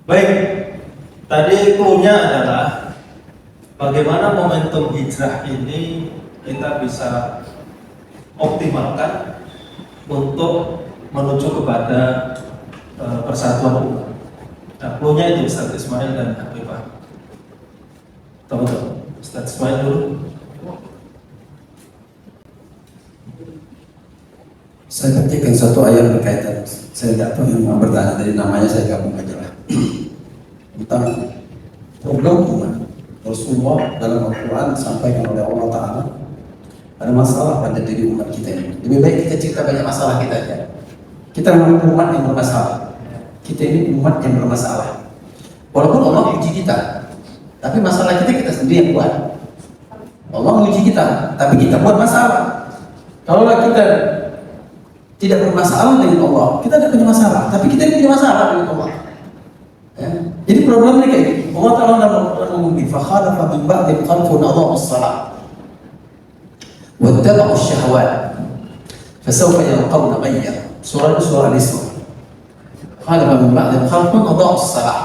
Baik, tadi clue-nya adalah bagaimana momentum hijrah ini kita bisa optimalkan untuk menuju kepada persatuan umat. Nah, clue-nya itu Ustaz Ismail dan Habibah. Tahu-tahu, Ustaz Ismail dulu. Saya ketikkan satu ayat berkaitan. Saya tidak tahu yang mau bertanya dari namanya, saya gabung aja lah. Tentang program umat Rasulullah dalam Al-Quran disampaikan oleh Allah Ta'ala, ada masalah pada diri umat kita ini. Lebih baik kita cerita banyak masalah kita aja. Kita memang umat yang bermasalah. Kita ini umat yang bermasalah. Walaupun Allah uji kita, tapi masalah kita sendiri yang buat. Allah uji kita, tapi kita buat masalah. Kalaulah kita tidak bermasalah dengan Allah, kita tidak punya masalah, tapi kita punya masalah dengan Allah. Ya. Jadi problemnya kayak gitu. Allah Ta'ala dalam Al-Quran mengumumkan, فَخَالَفَ مِنْ بَعْدِهِمْ خَلْفٌ أَضَاعُوا الصَّلَاةَ وَاتَّبَعُوا الشَّهَوَاتِ فَسَوْفَ يَلْقَوْنَ غَيًّا. Surah Al-Isra. خَالَفَ مِنْ بَعْدِهِمْ خَلْفٌ أَضَاعُوا الصَّلَاةَ.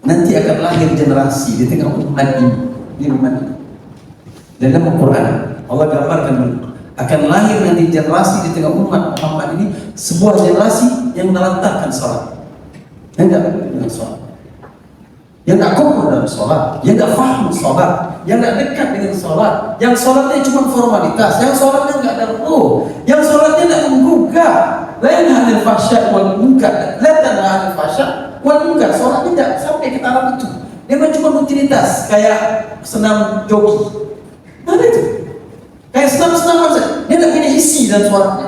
Nanti akan lahir generasi di tengah umat ini, Dan dalam Al-Quran Allah gambarkan akan lahir nanti generasi di tengah umat Muhammad ini, sebuah generasi yang melantarkan salat, yang tidak dengan salat, yang tidak kokoh dalam salat, yang tidak faham salat, yang tidak dekat dengan salat, yang salatnya cuma formalitas, yang salatnya tidak ada ruh, yang salatnya tidak menggugah, la yanha 'anil fahsya' wal munkar, la tanha 'anil fahsya' wal munkar. Salatnya tidak sampai ke taraf itu, dia cuma rutinitas kayak senam jogi, ada itu. Kayak senam-senam saja, dia tidak punya isi dalam sholatnya.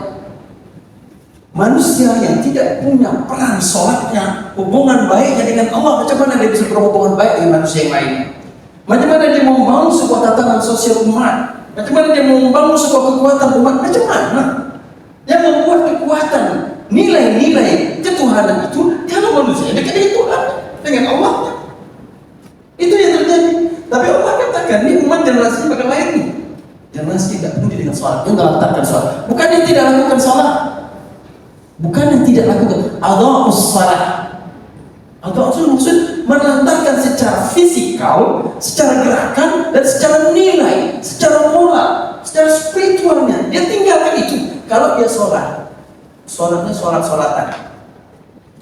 Manusia yang tidak punya peran sholatnya, hubungan baiknya dengan Allah, macam mana dia bisa berhubungan baik dengan manusia yang lain? Macam mana dia mau membangun sebuah tatanan sosial umat? Macam mana dia mau membangun sebuah kekuatan umat? Macam mana? Yang membuat kekuatan nilai-nilai ketuhanan itu kalau manusia dekat dengan Tuhan, dengan Allah. Itu yang terjadi. Tapi Allah katakan, ini umat generasi bakal lahir nih. Generasi tidak peduli dengan sholat, yang melantarkan sholat. Bukan yang tidak lakukan sholat, bukan yang tidak lakukan adha'us sholat. Adha'us maksud melantarkan secara fisikal, secara gerakan, dan secara nilai, secara moral, secara spiritualnya. Dia tinggalkan itu. Kalau dia sholat, sholatnya sholat-sholatan.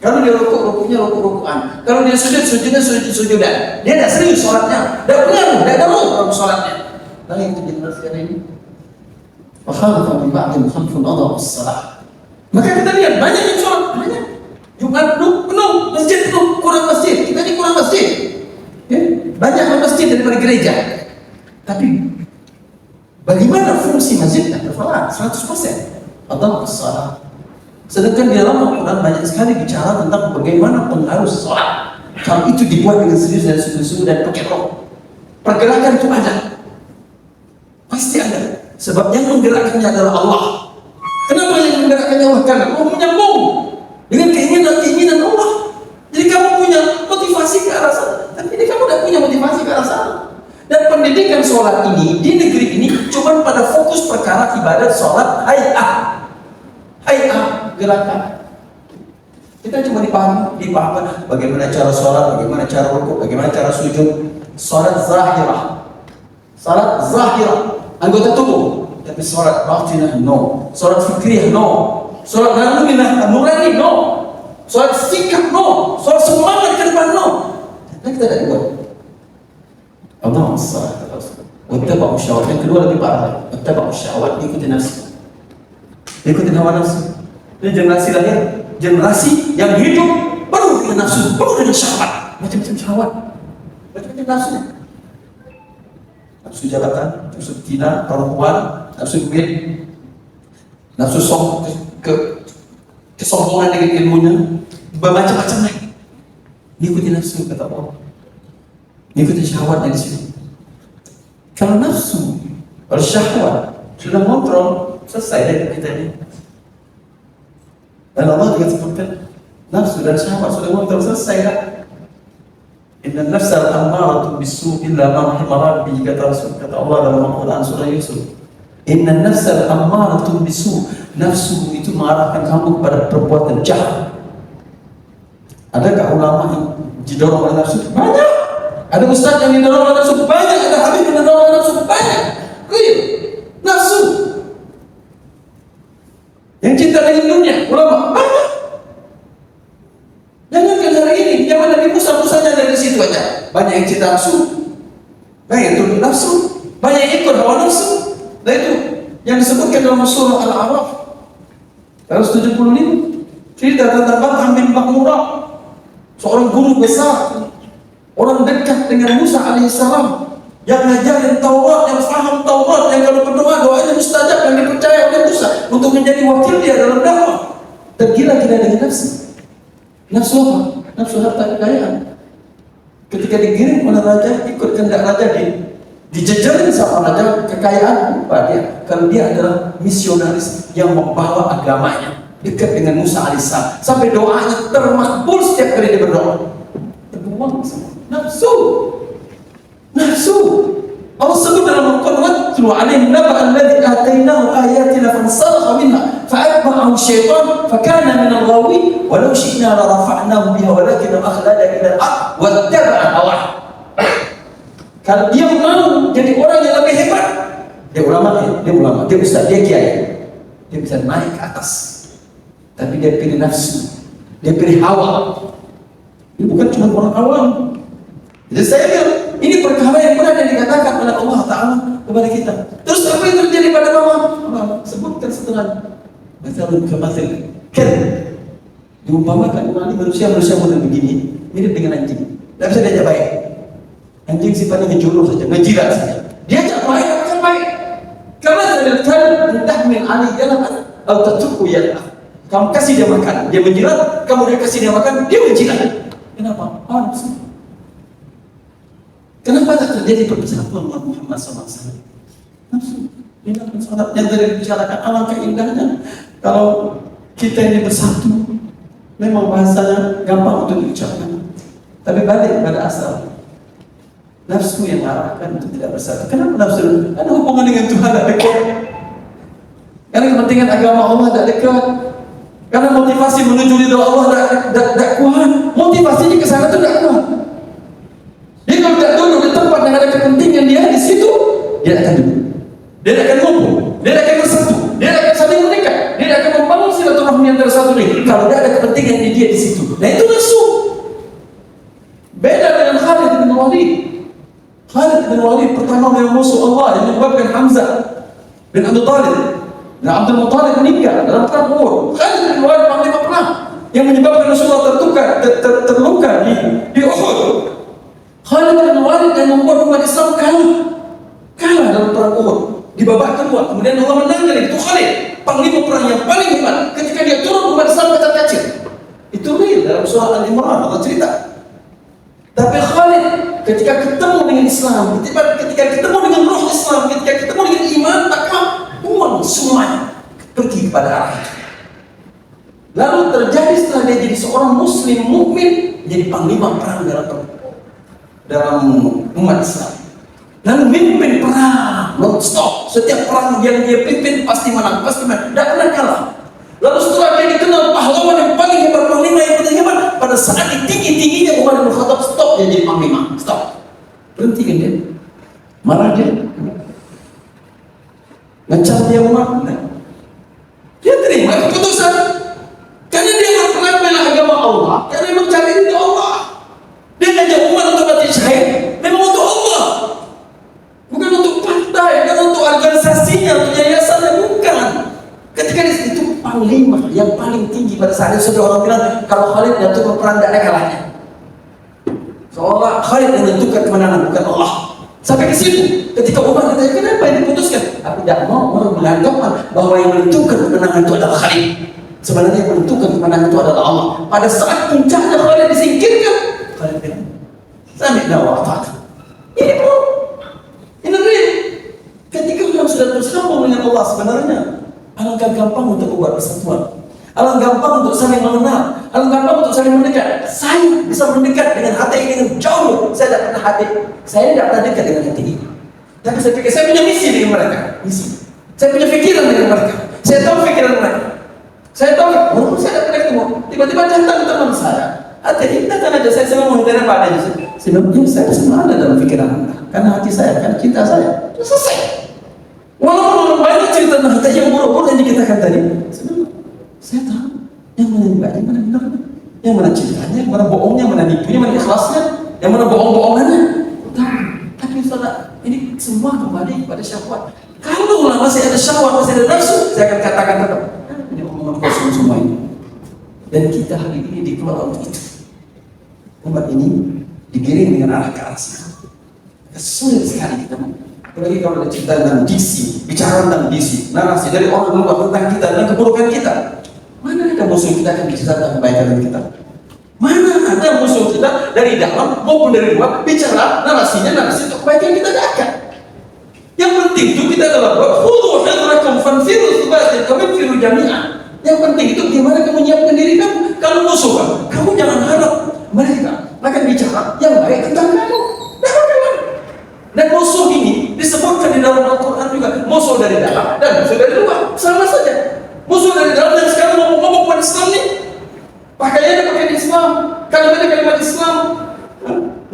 Kalau dia rukuk-rukuknya rukuk-rukukan. Kalau dia sujud-sujudnya sujud-sujudan. Dia tidak serius sholatnya, tidak pengaruh, tidak ada ruh dalam sholatnya. Nah, yang generasi hari ini, وَخَالَفَ مِنْ بَعْدِهِمْ خَلْفٌ أَضَاعُوا الصَّلَاةَ. Maka kita lihat banyak yang sholat, banyak. Jumat penuh, masjid penuh, kurang masjid. Kita ini kurang masjid. Ya? Banyak masjid daripada gereja. Tapi bagaimana fungsi masjidnya? Sholat 100%. أَضَاعُوا الصَّلَاةَ. Sedangkan di dalam Al-Quran banyak sekali bicara tentang bagaimana pengaruh sholat. Kalau itu dibuat dengan serius dan sungguh-sungguh dan pakai roh, pergerakan itu ada. Pasti ada. Sebab yang menggerakkannya adalah Allah. Kenapa yang menggerakkannya Allah? Karena Allah menyambung dengan keinginan Allah. Jadi kamu punya motivasi ke arah sana, tapi ini kamu tidak punya motivasi ke arah sana. Dan pendidikan sholat ini di negeri ini cuma pada fokus perkara ibadat sholat hay'ah, gerakan. Kita cuma dipahami bagaimana cara sholat, bagaimana cara rukuk, bagaimana cara sujud. Sholat zahirah, anggota tubuh, tapi sholat batinah no, sholat fikriyah no, sholat nurani no, sholat sikap no, sholat semangat ke depan no. Dan kita tidak buat. Allah salah terus. Wattaba'u syahwat. Yang kedua lebih parah. Wattaba'u syahwat, ikuti nafsu, ikuti hawa nafsu. Ini generasi lahir, generasi yang hidup penuh dengan nafsu, penuh dengan syahwat, macam-macam syahwat, macam-macam nafsu. Nafsu jabatan, nafsu tina, perempuan, nafsu duit, nafsu kesombongan dengan ilmunya, bermacam-macam lagi. Ikuti nafsu, kata Allah. Ikuti syahwatnya di sini. Kalau nafsu, kalau syahwat sudah kontrol, selesai dari kita ini. Dan Allah juga sebutkan nafsu dan syahwat sudah kontrol, selesai kan? Inna nafsa al-ammaratu bisu illa ma rahima rabbi, kata Rasul, kata Allah dalam Al-Quran surah Yusuf. Inna nafsa al-ammaratu bisu, nafsu itu mengarahkan kamu kepada perbuatan jahat. Adakah ulama yang didorong oleh nafsu? Banyak. Ada ustaz yang didorong oleh nafsu? Banyak. Ada habib yang didorong oleh nafsu? Banyak. Real. Nafsu. Yang cinta dengan dunia, ulama banyak. Jangankan hari ini, zaman Nabi Musa, Musanya dari situ aja. Banyak yang cinta nafsu, banyak yang tunduk nafsu, banyak yang ikut hawa nafsu. Nah itu yang disebutkan dalam surah Al-A'raf 175, cerita tentang Bal'am bin Ba'ura, seorang guru besar, orang dekat dengan Musa alaihissalam, yang ngajarin Taurat, yang faham Taurat, yang kalau berdoa doanya mustajab, yang dipercaya oleh Musa untuk menjadi wakil dia dalam dakwah. Tergila-gila dengan nafsu. Nafsu apa? Nafsu harta kekayaan. Ketika digiring oleh raja, ikut kehendak raja, dijejerin sama raja kekayaan. Lupa dia, kalau dia adalah misionaris yang membawa agamanya dekat dengan Musa alaihissalam, sampai doanya termakbul setiap kali dia berdoa. Terbuang semua nafsu. Nafsu. Allah sebut dalam Al-Quran, "Watlu 'alaihim naba'a alladzi atainahu ayatina fansalakha minha fa'atba'ahu syaitan fakana minal ghawin walau syi'na la rafa'nahu biha walakin akhlada ila al-ard wattaba'a hawah." Kalau dia mau jadi orang yang lebih hebat, dia ulama, dia ustaz, dia kiai, dia bisa naik ke atas. Tapi dia pilih nafsu, dia pilih hawa. Dia bukan cuma orang awam. Jadi saya bilang, ini perkara yang benar yang dikatakan oleh Allah Ta'ala kepada kita. Terus apa yang terjadi pada mama? Sebutkan setengah. Masalun kemasil kan diumpamakan manusia model begini, mirip dengan anjing. Tidak bisa diajak baik. Anjing sifatnya ngejulur saja, ngejilat saja. Dia ajak baik, akan baik. Karena entah min ali jalan atau tertuku ya. Kamu kasih dia makan, dia menjilat. Kamu kasih dia makan, dia menjilat. Kenapa? Nafsu. Kenapa tak terjadi perpecahan Muhammad SAW? Nafsu. Ini adalah salat yang tadi dibicarakan. Alangkah indahnya kalau kita ini bersatu. Memang bahasanya gampang untuk dibicarakan, tapi balik pada asal. Nafsu yang arahkan untuk tidak bersatu. Kenapa nafsu? Ada hubungan dengan Tuhan tak dekat. Karena kepentingan agama Allah tak dekat. Karena motivasi menuju ridha Allah tak kuat. Motivasinya ke sana itu tak kuat. Dia kalau tidak duduk di tempat yang ada kepentingan dia di situ, dia akan duduk. Dia akan ngumpul, dia akan bersatu, dia akan saling mendekat, dia akan membangun silaturahmi antara satu ini. Kalau tidak ada kepentingan di dia di situ, nah itu nafsu. Beda dengan Khalid bin Walid. Khalid bin Walid pertama yang musuh Allah yang menyebabkan Hamzah bin Abi Thalib dan Abdul Muttalib meninggal dalam perang Uhud. Khalid bin Walid panglima perang yang menyebabkan Rasulullah terluka di Uhud. Khalid bin Walid yang membuat umat Islam kalah dalam perang Uhud di babak kedua. Kemudian Allah menangkan itu Khalid, panglima perang yang paling hebat. Ketika dia turun, umat Islam kacir-kacir. Itu real dalam surah Al-Imran Allah cerita. Tapi Khalid ketika ketemu dengan Islam, ketika ketemu dengan roh Islam, ketika ketemu dengan iman, maka umat semuanya pergi kepada arah itu. Lalu terjadi setelah dia jadi seorang Muslim mukmin, jadi panglima perang dalam umat Islam. Lalu mimpin perang non-stop. Setiap perang yang dia pimpin pasti menang, tidak pernah kalah. Lalu setelah dia dikenal pahlawan yang paling hebat, panglima yang paling hebat, pada saat tinggi-tingginya Umar bin Khattab stop, dia jadi panglima, stop, berhenti kan dia, marah dia, ngecap dia Umar, dia terima keputusan, karena dia tidak pernah bela agama Allah, karena mencari ridha Allah. Dia ngajak Umar untuk mati syahid, memang untuk Allah, bukan untuk partai, bukan untuk organisasinya, untuk yayasannya, bukan. Ketika itu panglima yang paling tinggi pada saat itu, orang bilang kalau Khalid jatuh perang tidak ada kalahnya. Seolah Khalid yang menentukan kemenangan, bukan Allah. Sampai ke situ, ketika Umar ditanya kenapa yang diputuskan, aku tidak mau orang menganggap bahwa yang menentukan kemenangan itu adalah Khalid. Sebenarnya yang menentukan kemenangan itu adalah Allah. Pada saat puncaknya Khalid disingkirkan, Khalid bilang, sami'na wa ata'na. Ini bro, ini real. Ketika orang sudah bersambung dengan Allah sebenarnya, alangkah gampang untuk membuat persatuan. Alangkah gampang untuk saling mengenal. Alangkah gampang untuk saling mendekat. Saya bisa mendekat dengan hati ini dengan jauh. Saya tidak pernah dekat dengan hati ini. Tapi saya pikir saya punya misi dengan mereka. Misi. Saya punya pikiran dengan mereka. Saya tahu pikiran mereka. Saya tahu, walaupun saya tidak pernah ketemu, tiba-tiba datang teman saya. Hati datang aja, saya mau menghindari apa adanya. Saya bilang, ya saya semua ada dalam pikiran Anda. Karena hati saya, karena cinta saya. Sudah selesai. Walaupun banyak cerita tentang hati yang buruk-buruk yang dikatakan tadi. Saya tahu yang mana yang baik, yang mana benar, yang mana cintanya, yang mana bohongnya, yang mana nipunya, yang mana ikhlasnya, yang mana bohong-bohongannya. Tahu. Tapi saudara, ini semua kembali kepada syahwat. Kalau masih ada syahwat, masih ada nafsu, saya akan katakan tetap, ini omongan kosong semua ini. Dan kita hari ini dikeluarkan untuk itu. Umat ini digiring dengan arah ke arah sana. Sulit sekali kita. Apalagi kalau ada cerita tentang diksi, bicara tentang diksi, narasi dari orang luar tentang kita dan keburukan kita. Mana ada musuh kita yang bicara tentang kebaikan kita? Mana ada musuh kita dari dalam maupun dari luar bicara narasi untuk kebaikan kita tidak. Yang penting itu kita adalah khudhu hidrakum fanfiru thibatin kaminfiru jami'an. Yang penting itu gimana kamu menyiapkan diri kamu. Kalau musuh kamu jangan harap mereka akan bicara yang baik tentang kamu. Dan musuh ini disebutkan di dalam Al-Quran juga, musuh dari dalam dan musuh dari luar, sama saja. Musuh dari dalam yang sekarang ngomong pada Islam nih, pakaiannya pakaian Islam, kalimat Islam,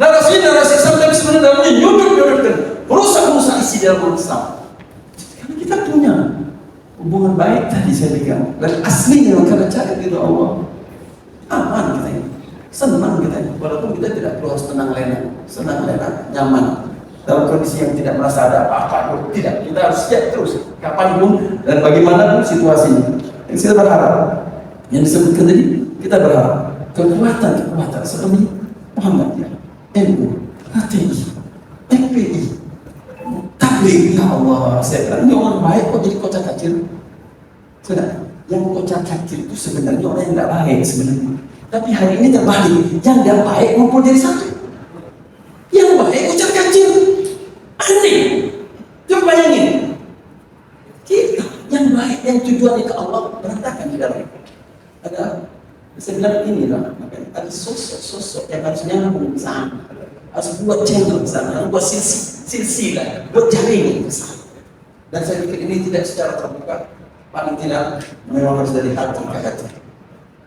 narasi Islam, tapi sebenarnya dalamnya nyudut-nyudutkan, rusak isi dalam Islam. Karena kita punya hubungan baik tadi saya bilang, dan aslinya karena cari ridho Allah, aman kita ini, senang kita ini, walaupun kita tidak perlu harus senang lena, nyaman. Dalam kondisi yang tidak merasa ada apa-apa, tidak, kita harus siap terus kapanpun dan bagaimanapun situasinya. Yang kita berharap, yang disebutkan tadi, kita berharap kekuatan seperti Muhammadiyah, NU, HTI, FPI, Tabligh. Ya Allah, saya bilang ini orang baik kok jadi kocak kacir. Sudah, yang kocak kacir itu sebenarnya orang yang tidak baik sebenarnya. Tapi hari ini terbalik, yang tidak baik ngumpul jadi satu. Yang baik kocak kacir. Aneh. Coba bayangin. Kita yang baik, yang tujuannya ke Allah, berantakan di dalam. Ada, saya bilang inilah, ada sosok-sosok yang harus nyambung ke sana. Harus buat channel ke sana, buat silsilah, buat jaringan ke sana. Dan saya pikir ini tidak secara terbuka, paling tidak memang harus dari hati ke hati.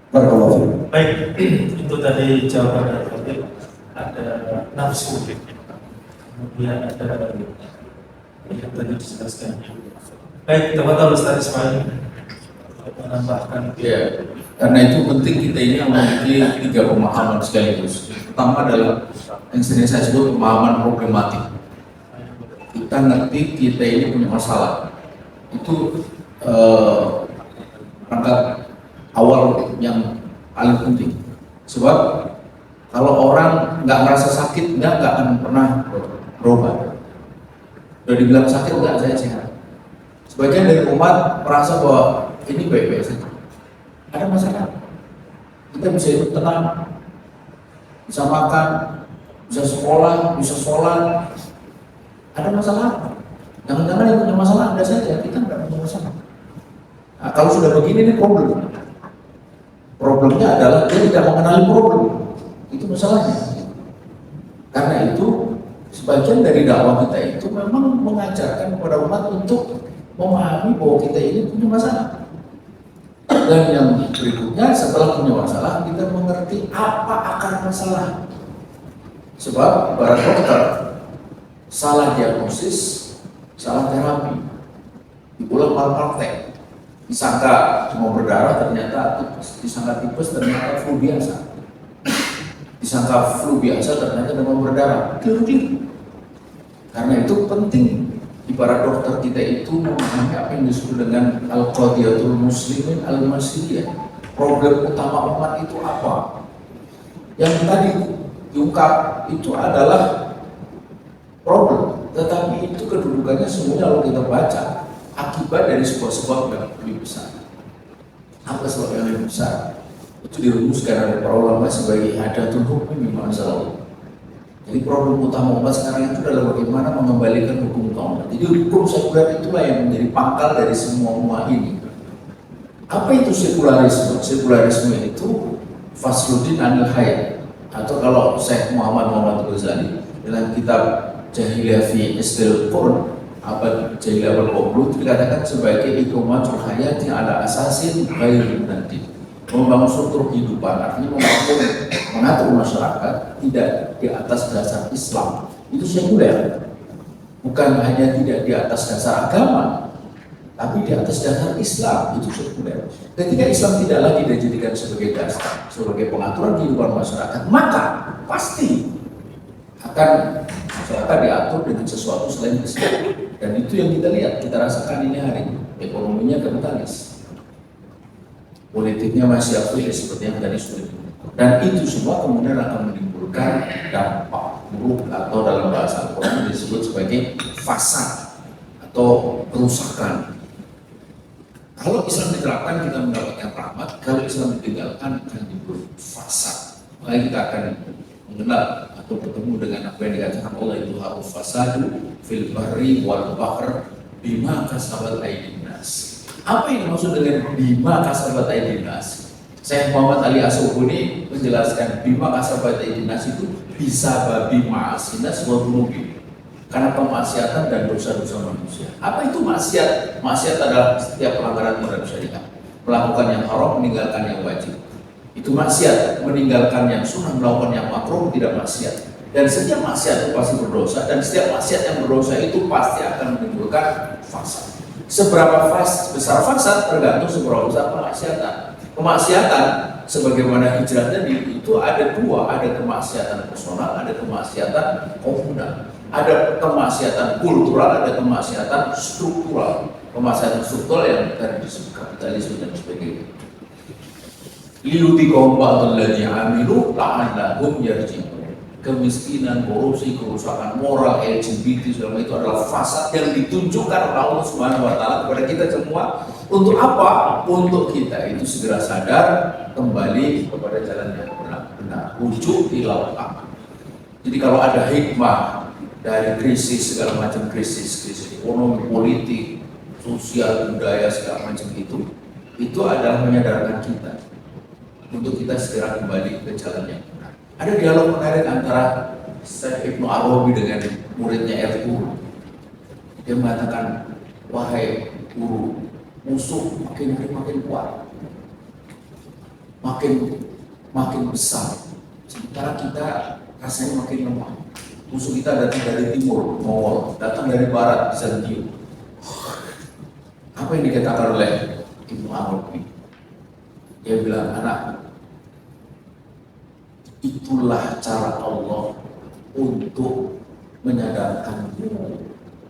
Barakallahu. Baik, itu tadi jawaban dari ada nafsu. Kemudian ada yang tadi dijelaskan. Baik, teman-teman Ustaz Ismail menambahkan. Ya, karena itu penting kita ini memiliki 3 pemahaman sekaligus. Pertama adalah yang sering saya sebut pemahaman problematik. Kita ngerti kita ini punya masalah. Itu perangkat awal yang paling penting. Sebab kalau orang nggak merasa sakit, nggak akan pernah berobat. Udah dibilang sakit, enggak, saya sehat. Sebagian dari umat merasa bahwa ini baik-baik saja. Ada masalah. Kita bisa hidup tenang, bisa makan, bisa sekolah, bisa sholat. Ada masalah. Jangan-jangan yang punya masalah ada saja, kita nggak punya masalah. Nah, kalau sudah begini, ini problem. Problemnya adalah dia tidak mengenali problem. Itu masalahnya. Karena itu sebagian dari dakwah kita itu memang mengajarkan kepada umat untuk memahami bahwa kita ini punya masalah. Dan yang berikutnya setelah punya masalah kita mengerti apa akar masalah. Sebab para dokter salah diagnosis, salah terapi, dipulang malpraktek, disangka cuma berdarah ternyata tipes, disangka tipes ternyata flu biasa. Disangka flu biasa ternyata demam berdarah. Keliru. Karena itu penting di para dokter kita itu memahami apa yang disebut dengan al-qadiyatul muslimin al-masiriyah. Problem utama umat itu apa? Yang tadi diungkap itu adalah problem, tetapi itu kedudukannya semuanya kalau kita baca akibat dari sebuah sebab yang lebih besar. Apa sebab yang lebih besar? Itu dirumuskan oleh para ulama sebagai hadatul hukum mimma anzalallah. Jadi problem utama umat sekarang itu adalah bagaimana mengembalikan hukum tauhid. Jadi hukum sekuler itulah yang menjadi pangkal dari semua umat ini. Apa itu sekularisme? Sekularisme itu fasluddin anil hayat, atau kalau Syekh Muhammad Ghazali dalam kitab Jahiliyah fi Istil Qur'an abad Jahiliyah berkoblu itu dikatakan sebagai ikomatul hayati ala asasin ghairi nadid. membangun struktur kehidupan, artinya mengatur masyarakat tidak di atas dasar Islam, itu sekuler. Bukan hanya tidak di atas dasar agama, tapi di atas dasar Islam, itu sekuler. Ketika Islam tidak lagi dijadikan sebagai dasar, sebagai pengaturan kehidupan masyarakat, maka pasti akan masyarakat diatur dengan sesuatu selain Islam. Dan itu yang kita lihat, kita rasakan ini hari ini. Ekonominya kapitalis, politiknya masih akhir seperti yang tadi sudah disebut. Dan itu semua kemudian akan menimbulkan dampak buruk atau dalam bahasa Al-Quran disebut sebagai fasad atau kerusakan. Kalau Islam diterapkan kita mendapatkan rahmat, kalau Islam ditinggalkan akan timbul fasad. Makanya kita akan mengenal atau bertemu dengan apa yang dikatakan Allah itu harus fasadu fil bahri wal bahr bima kasabat aydin nas. Apa yang dimaksud dengan bima kasabat aydin nas? Syekh Muhammad Ali As-Subuni menjelaskan bima kasabat aydin nas itu bisa babi ma'asinas wa dhunubi, karena kemaksiatan dan dosa-dosa manusia. Apa itu maksiat? Maksiat adalah setiap pelanggaran terhadap syariat, melakukan yang haram, meninggalkan yang wajib. Itu maksiat, meninggalkan yang sunnah, melakukan yang makruh, tidak maksiat. Dan setiap maksiat itu pasti berdosa, dan setiap maksiat yang berdosa itu pasti akan menimbulkan fasad. Seberapa besar fasad tergantung seberapa besar kemaksiatan. Kemaksiatan sebagaimana hijrah tadi itu ada dua, ada kemaksiatan personal, ada kemaksiatan komunal. Ada kemaksiatan kultural, ada kemaksiatan struktural. Kemaksiatan struktural yang tadi disebut kapitalisme dan sebagainya. Liyudhiqahum ba'dal ladzi 'amilu la'allahum yarji'un. Kemiskinan, korupsi, kerusakan moral, LGBT segala itu adalah fasad yang ditunjukkan oleh Allah Subhanahu wa taala kepada kita semua. Untuk apa? Untuk kita itu segera sadar, kembali kepada jalan yang benar, rujuk ila Allah. Jadi kalau ada hikmah dari krisis, segala macam krisis ekonomi, politik, sosial, budaya, segala macam itu adalah menyadarkan kita untuk kita segera kembali ke jalan yang benar. Ada dialog menarik antara Syekh Ibnu Arabi dengan muridnya Guru. Dia mengatakan, wahai guru, musuh makin hari makin kuat, makin besar, sementara kita rasanya makin lemah. Musuh kita datang dari timur, Mongol, datang dari barat, Bizantium. Apa yang dikatakan oleh Ibnu Arabi? Dia bilang, anak, itulah cara Allah untuk menyadarkanmu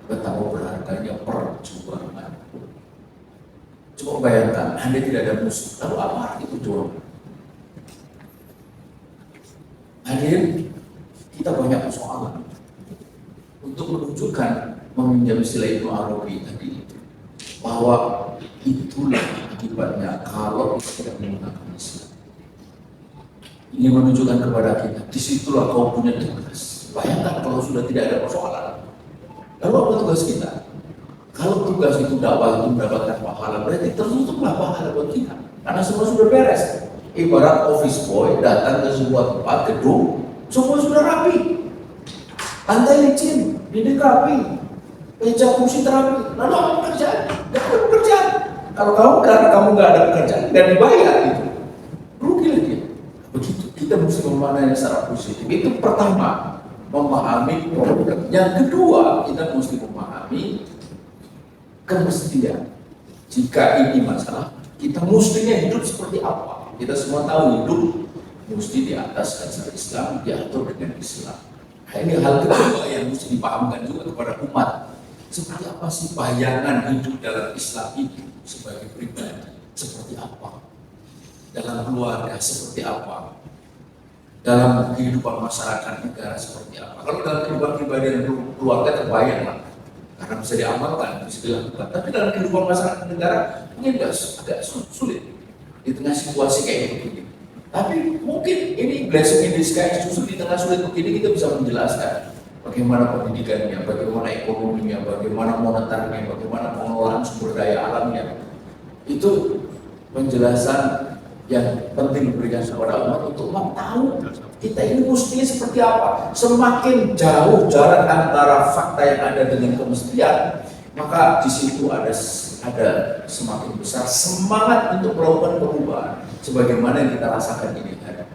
betapa berharganya perjuangan. Coba bayangkan, Anda tidak ada musuh, lalu apa arti perjuangan? Hadirin, kita banyak persoalan untuk menunjukkan, meminjam istilah Ibnu Arabi tadi, bahwa itulah akibatnya kalau kita tidak menggunakan Islam. Ini menunjukkan kepada kita, disitulah kau punya tugas. Bayangkan kalau sudah tidak ada persoalan, lalu apa tugas kita? Kalau tugas itu dakwah itu mendapatkan pahala, berarti tertutuplah pahala buat kita, karena semua sudah beres. Ibarat office boy datang ke sebuah tempat, gedung, semua sudah rapi, lantai licin, dinding rapi, meja kursi terapi, lalu apa pekerjaan? Gak ada pekerjaan. Kalau kamu nggak ada pekerjaan dan dibayar itu, rugi lagi. Begitu kita mesti memaknainya secara positif. Itu pertama, memahami problem. Yang kedua, kita mesti memahami kemestian. Jika ini masalah, kita mestinya hidup seperti apa? Kita semua tahu hidup mesti di atas dasar Islam, diatur dengan Islam. Nah, ini hal kedua yang mesti dipahamkan juga kepada umat. Seperti apa sih bayangan hidup dalam Islam itu sebagai pribadi? Seperti apa? Dalam keluarga seperti apa? Dalam kehidupan masyarakat negara seperti apa? Kalau dalam kehidupan pribadi dan keluarga terbayang lah, karena bisa diamalkan, bisa dilakukan. Tapi dalam kehidupan masyarakat negara mungkin agak sulit di tengah situasi kayak begini. Tapi mungkin ini blessing in disguise, justru di tengah sulit begini kita bisa menjelaskan bagaimana pendidikannya, bagaimana ekonominya, bagaimana moneternya, bagaimana pengelolaan sumber daya alamnya. Itu penjelasan yang penting diberikan kepada umat untuk umat tahu kita ini mestinya seperti apa. Semakin jauh jarak antara fakta yang ada dengan kemestian, maka di situ ada ada semakin besar semangat untuk melakukan perubahan sebagaimana yang kita rasakan ini hari.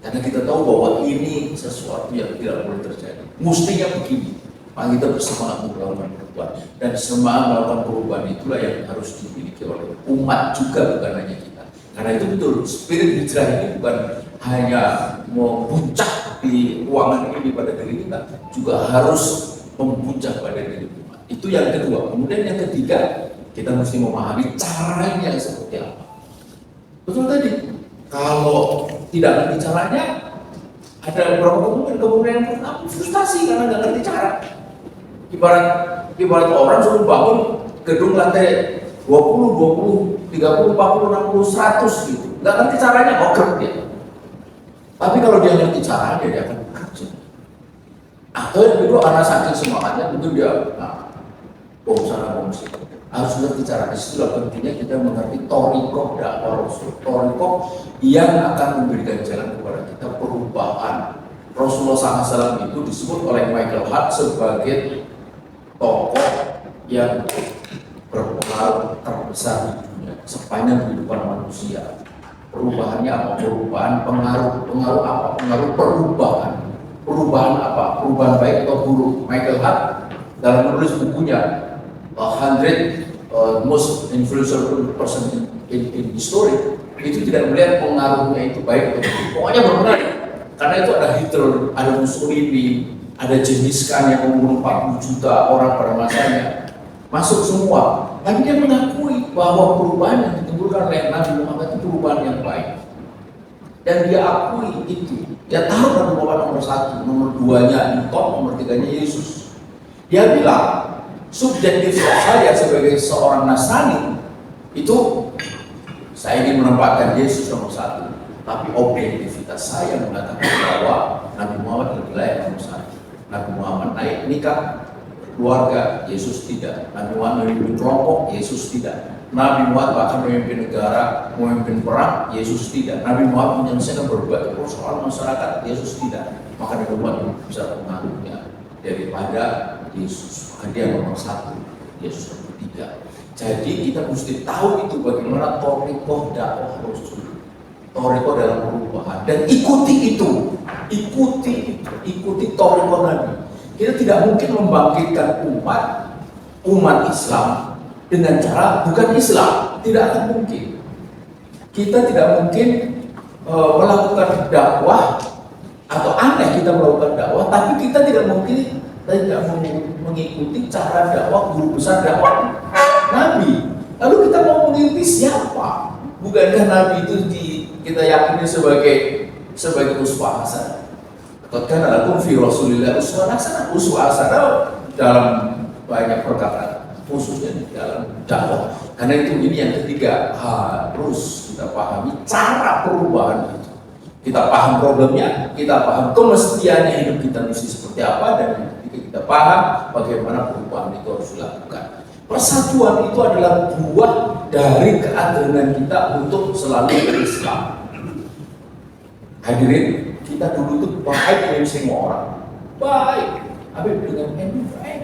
Karena kita tahu bahwa ini sesuatu yang tidak boleh terjadi. Mestinya begini, maka kita bersemangat untuk melakukan perubahan. Dan semangat melakukan perubahan itulah yang harus dimiliki oleh umat juga, bukan hanya kita. Karena itu betul, spirit hijrah ini bukan hanya memuncak di ruangan ini pada diri kita, juga harus memuncak pada diri umat. Itu yang kedua. Kemudian yang ketiga, kita mesti memahami caranya seperti apa. Betul tadi, kalau tidak ngerti caranya, ada beberapa kemungkinan yang pertama frustasi karena nggak ngerti cara. Ibarat orang suruh bangun gedung lantai 20, 30, 40, 60, 100 gitu. Nggak ngerti caranya, oker dia. Tapi kalau dia ngerti caranya, dia akan bekerja. Atau yang kedua, karena saking semangatnya, itu dia bom sana, bom sini. Harus ngerti cara. Disitulah pentingnya kita mengerti torikoh dakwah Rasul. Torikoh yang akan memberikan jalan kepada kita perubahan. Rasulullah SAW itu disebut oleh Michael Hart sebagai tokoh yang berpengaruh terbesar di dunia sepanjang kehidupan manusia. Perubahannya apa? Perubahan pengaruh apa? Pengaruh perubahan. Perubahan apa? Perubahan baik atau buruk? Michael Hart dalam menulis bukunya 100 most influential person in history itu tidak melihat pengaruhnya itu baik atau buruk. Pokoknya berpengaruh. Karena itu ada Hitler, ada Mussolini, ada Genghis Khan yang membunuh 40 juta orang pada masanya. Masuk semua. Tapi dia mengakui bahwa perubahan yang ditimbulkan oleh Nabi Muhammad itu perubahan yang baik. Dan dia akui itu. Dia tahu Nabi Muhammad nomor 1, nomor 2-nya Newton, nomor 3-nya Yesus. Dia bilang, subjektivitas saya sebagai seorang Nasrani itu saya ingin menempatkan Yesus nomor 1, tapi objektivitas saya mengatakan bahwa Nabi Muhammad lebih layak nomor 1. Nabi Muhammad naik nikah keluarga, Yesus tidak. Nabi Muhammad memimpin kelompok, Yesus tidak. Nabi Muhammad bahkan memimpin negara, memimpin perang, Yesus tidak. Nabi Muhammad menyelesaikan berbagai persoalan masyarakat, Yesus tidak. Maka Nabi Muhammad bisa pengaruhnya daripada Yesus. Maka dia nomor 1, Yesus nomor 3. Jadi kita mesti tahu itu bagaimana torikoh dakwah Rasul, torikoh dalam perubahan, dan ikuti itu, ikuti torikoh Nabi. Kita tidak mungkin membangkitkan umat Islam dengan cara bukan Islam, tidak akan mungkin. Kita tidak mungkin melakukan dakwah atau aneh kita melakukan dakwah, tapi kita tidak mungkin mengikuti cara dakwah guru besar dakwah Nabi. Lalu kita mau mengikuti siapa? Bukankah Nabi itu kita yakini sebagai uswah hasanah? Bahkan lakum fi Rasulillah uswah hasanah. Uswah hasanah dalam banyak perkataan, khususnya di dalam dakwah. Karena itu ini yang ketiga, harus kita pahami cara perubahan itu. Kita paham problemnya, kita paham kemestiannya hidup kita mesti seperti apa, dan kita paham bagaimana perubahan itu harus dilakukan. Persatuan itu adalah buah dari keadilan kita untuk selalu berislam. Hadirin, kita dulu itu baik dengan semua orang, baik, tapi dengan NU baik.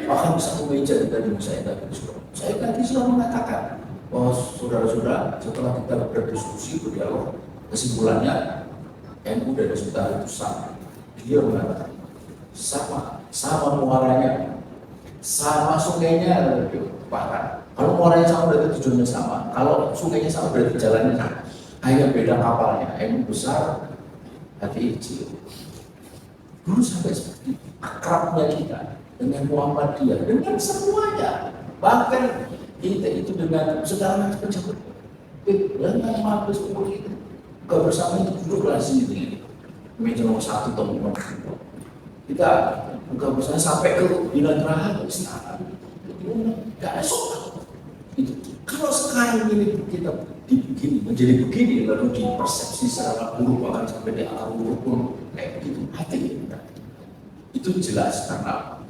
Bahkan bisa memeja kita di saya tadi. Saya tadi sudah mengatakan bahwa saudara-saudara setelah kita berdiskusi, berdialog, kesimpulannya NU dan saudara itu sama. Dia mengatakan sama muaranya, sama sungainya, bahkan kalau muaranya sama berarti tujuannya sama, kalau sungainya sama berarti jalannya sama. Hanya beda kapalnya, NU besar, hati kecil. Dulu sampai seperti akrabnya kita dengan Muhammadiyah, dengan semuanya, bahkan kita itu dengan segala macam pejabat, dengan mabes itu, buka bersama itu duduklah sini, meja nomor 1 atau nomor 2. Kita buka bersama sampai ke Bina Geraha, ke istana, nggak ada soal. Itu kalau sekarang ini kita begini, menjadi begini, lalu dipersepsi secara buruk, bahkan sampai di akar buruk pun kayak begitu, hati kita. Itu jelas karena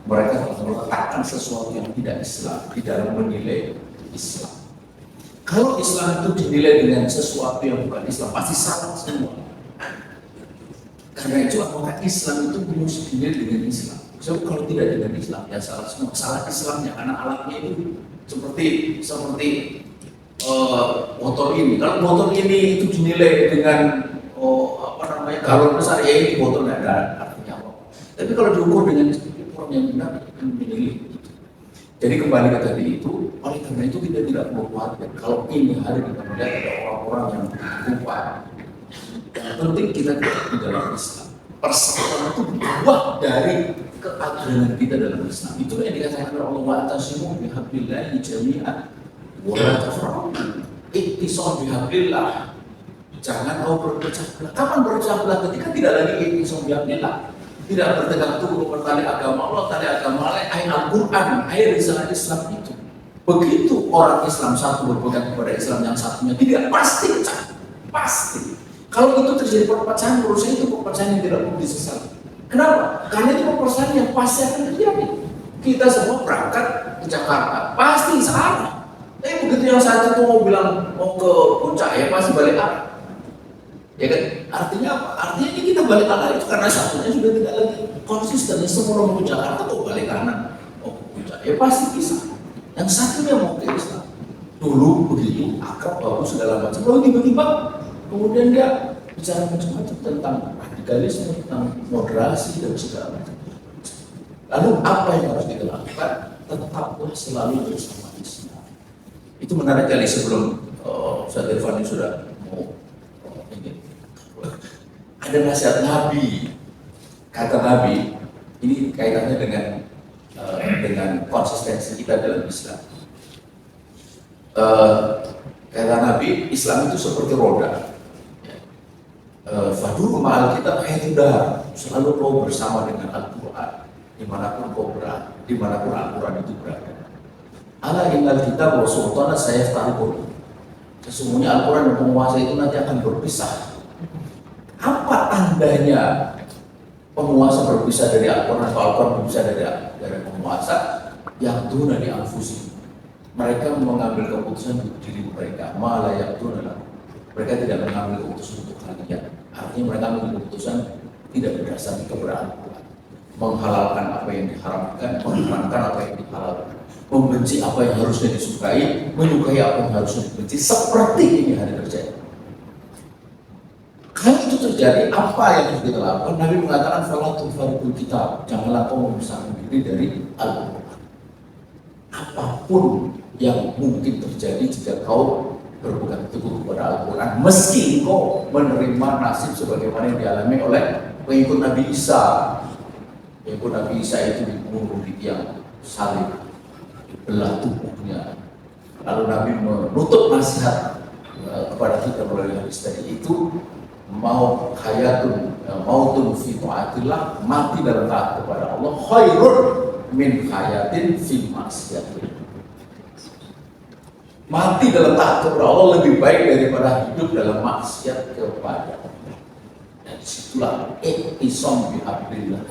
mereka telah meletakkan sesuatu yang tidak Islam di dalam menilai Islam. Kalau Islam itu dinilai dengan sesuatu yang bukan Islam, pasti salah semua. Karena itu apakah Islam itu harus dinilai dengan Islam? So, kalau tidak dengan Islam, ya salah semua. Salah Islamnya, karena alatnya itu seperti motor ini. Kalau motor ini itu dinilai dengan galon besar, ya ini motor nggak ada artinya apa. Tapi kalau diukur dengan ukuran yang benar, akan dinilai. Jadi kembali ke tadi itu, oleh karena itu kita tidak perlu khawatir. Kalau ini hari kita melihat ada orang-orang yang lupa, yang penting kita tidak di dalam Islam. Persatuan itu buah dari keagungan kita dalam Islam. Itu yang dikatakan oleh Allah wa'tasimu bihablillahi jami'an wa la tafarraqu. Ittisam bihablillah. Jangan kau berpecah belah. Kapan berpecah belah? Ketika tidak lagi ittisam bihablillah. Tidak berpegang teguh tali agama Allah, tali agama Allah, ayat Al-Quran, ayat risalah Islam itu. Begitu orang Islam satu berpegang kepada Islam yang satunya, tidak pasti pecah. Pasti. Kalau itu terjadi perpecahan, menurut saya itu perpecahan yang tidak perlu disesali. Kenapa? Karena itu perpecahan yang pasti akan terjadi. Kita semua berangkat ke Jakarta, pasti salah. Tapi begitu yang satu itu mau bilang mau ke puncak, ya pasti balik arah. Ya kan? Artinya apa? Artinya ini kita balik arah itu karena satunya sudah tidak lagi konsisten. Semua mau ke Jakarta kok balik kanan, mau ke puncak, ya pasti bisa. Yang satunya mau ke Islam. Dulu begitu, akrab, bagus, segala macam. Lalu tiba-tiba kemudian dia bicara macam-macam tentang radikalisme, tentang moderasi dan segala macam. Lalu apa yang harus kita lakukan? Tetaplah selalu bersama Islam. Itu menarik kali sebelum Ustaz Irfan sudah mau ada nasihat Nabi. Kata Nabi, ini kaitannya dengan konsistensi kita dalam Islam. Kata Nabi, Islam itu seperti roda. Faduru ma'al kitab haitudar. Selalu kau bersama dengan Al-Quran dimanapun kau berada, dimanapun Al-Quran itu berada. Ala innal kitab wa sultana sayaftarqun. Sesungguhnya Al-Quran dan penguasa itu nanti akan berpisah. Apa tandanya penguasa berpisah dari Al-Quran atau Al-Quran berpisah dari penguasa? Yang duna di anfusi. Mereka mengambil keputusan untuk diri mereka. Malah yang duna. Mereka tidak mengambil keputusan untuk kalian. Artinya mereka mengambil keputusan tidak berdasarkan keberadaan Al-Quran. Menghalalkan apa yang diharamkan, mengharamkan apa yang dihalalkan. Membenci apa yang harusnya disukai, menyukai apa yang harusnya dibenci. Seperti ini hari terjadi. Kalau itu terjadi, apa yang harus kita lakukan? Nabi mengatakan falatul farikul kitab, janganlah kau memisahkan diri dari Al-Quran. Apapun yang mungkin terjadi jika kau berpegang teguh kepada Al-Quran, meski kau menerima nasib sebagaimana yang dialami oleh pengikut Nabi Isa. Pengikut Nabi Isa itu dibunuh di tiang salib, dibelah tubuhnya. Lalu Nabi menutup nasihat kepada kita melalui hadis tadi itu, mau hayatun mautun fi taatillah, mati dalam taat kepada Allah, khairun min hayatin fi maksiatillah. Mati dalam taat kepada Allah lebih baik daripada hidup dalam maksiat kepada Allah. Dan disitulah iktisam bihablillah.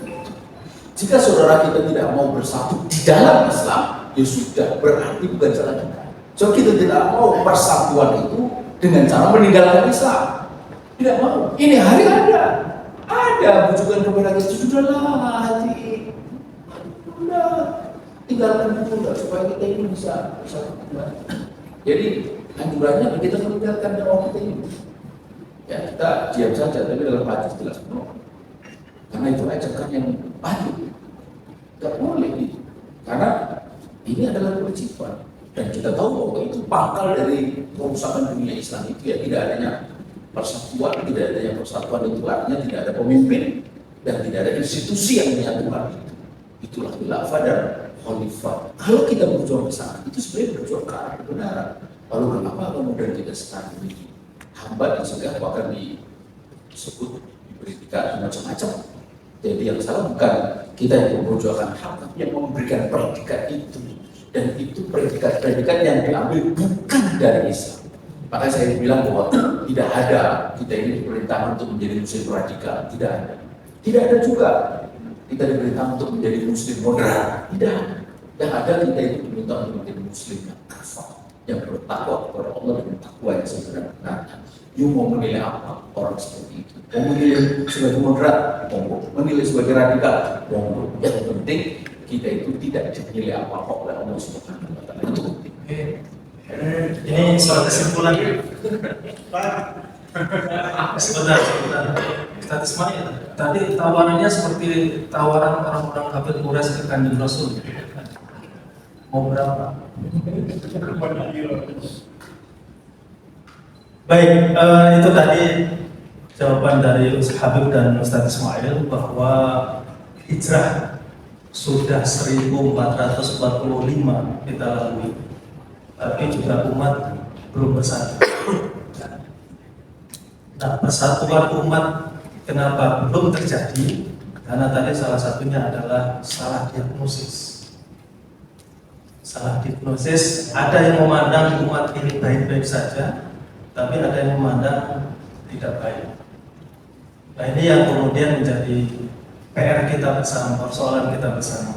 Jika saudara kita tidak mau bersatu di dalam Islam, ya sudah, berarti bukan cara kita. So kita tidak mau persatuan itu dengan cara meninggalkan Islam. Tidak mau. Ini hari ada bujukan kepada kita, sudahlah hati, sudah tinggalkan dulu supaya kita ini bisa kembali. Jadi anjurannya kita meninggalkan dakwah kita ini. Ya kita diam saja, tapi dalam hati jelas menolak. Karena itu ajakan yang patuh. Tidak boleh gitu. Karena ini adalah kewajiban. Dan kita tahu bahwa itu pangkal dari kerusakan dunia Islam itu ya tidak adanya persatuan, tidak adanya persatuan itu artinya tidak ada pemimpin dan tidak ada institusi yang menyatukan itu. Itulah khilafah dan khalifah. Kalau kita berjuang ke sana, itu sebenarnya berjuang ke arah kebenaran. Lalu kenapa kemudian kita sekarang ini hamba dicegah, bahkan disebut diberikan macam-macam. Jadi yang salah bukan kita yang memperjuangkan hak, tapi yang memberikan predikat itu. Dan itu predikat-predikat yang diambil bukan dari Islam. Maka saya bilang bahwa tidak ada kita ini diperintahkan untuk menjadi muslim radikal, tidak ada. Tidak ada juga kita diperintahkan untuk menjadi muslim moderat, tidak ada. Yang ada kita itu diminta untuk menjadi muslim yang kafah, yang bertakwa kepada Allah dengan takwa yang sebenarnya. You mau menilai apa orang seperti itu? Mau menilai sebagai moderat, monggo. Menilai sebagai radikal, monggo. Yang penting kita itu tidak dinilai apa-apa oleh Allah Subhanahu wa Ta'ala. Itu Oke. Ini soal kesimpulan. Sebentar. Ustaz Ismail, tadi tawarannya seperti tawaran orang-orang kafir Quraisy ke Kanjeng Rasul. Mau berapa? Baik, itu tadi jawaban dari Ustaz Habib dan Ustaz Ismail bahwa hijrah sudah 1445 kita lalui, tapi juga umat belum bersatu. Nah, persatuan umat kenapa belum terjadi? Karena tadi salah satunya adalah salah diagnosis. Salah diagnosis, ada yang memandang umat ini baik-baik saja, tapi ada yang memandang tidak baik. Nah, ini yang kemudian menjadi PR kita bersama, persoalan kita bersama.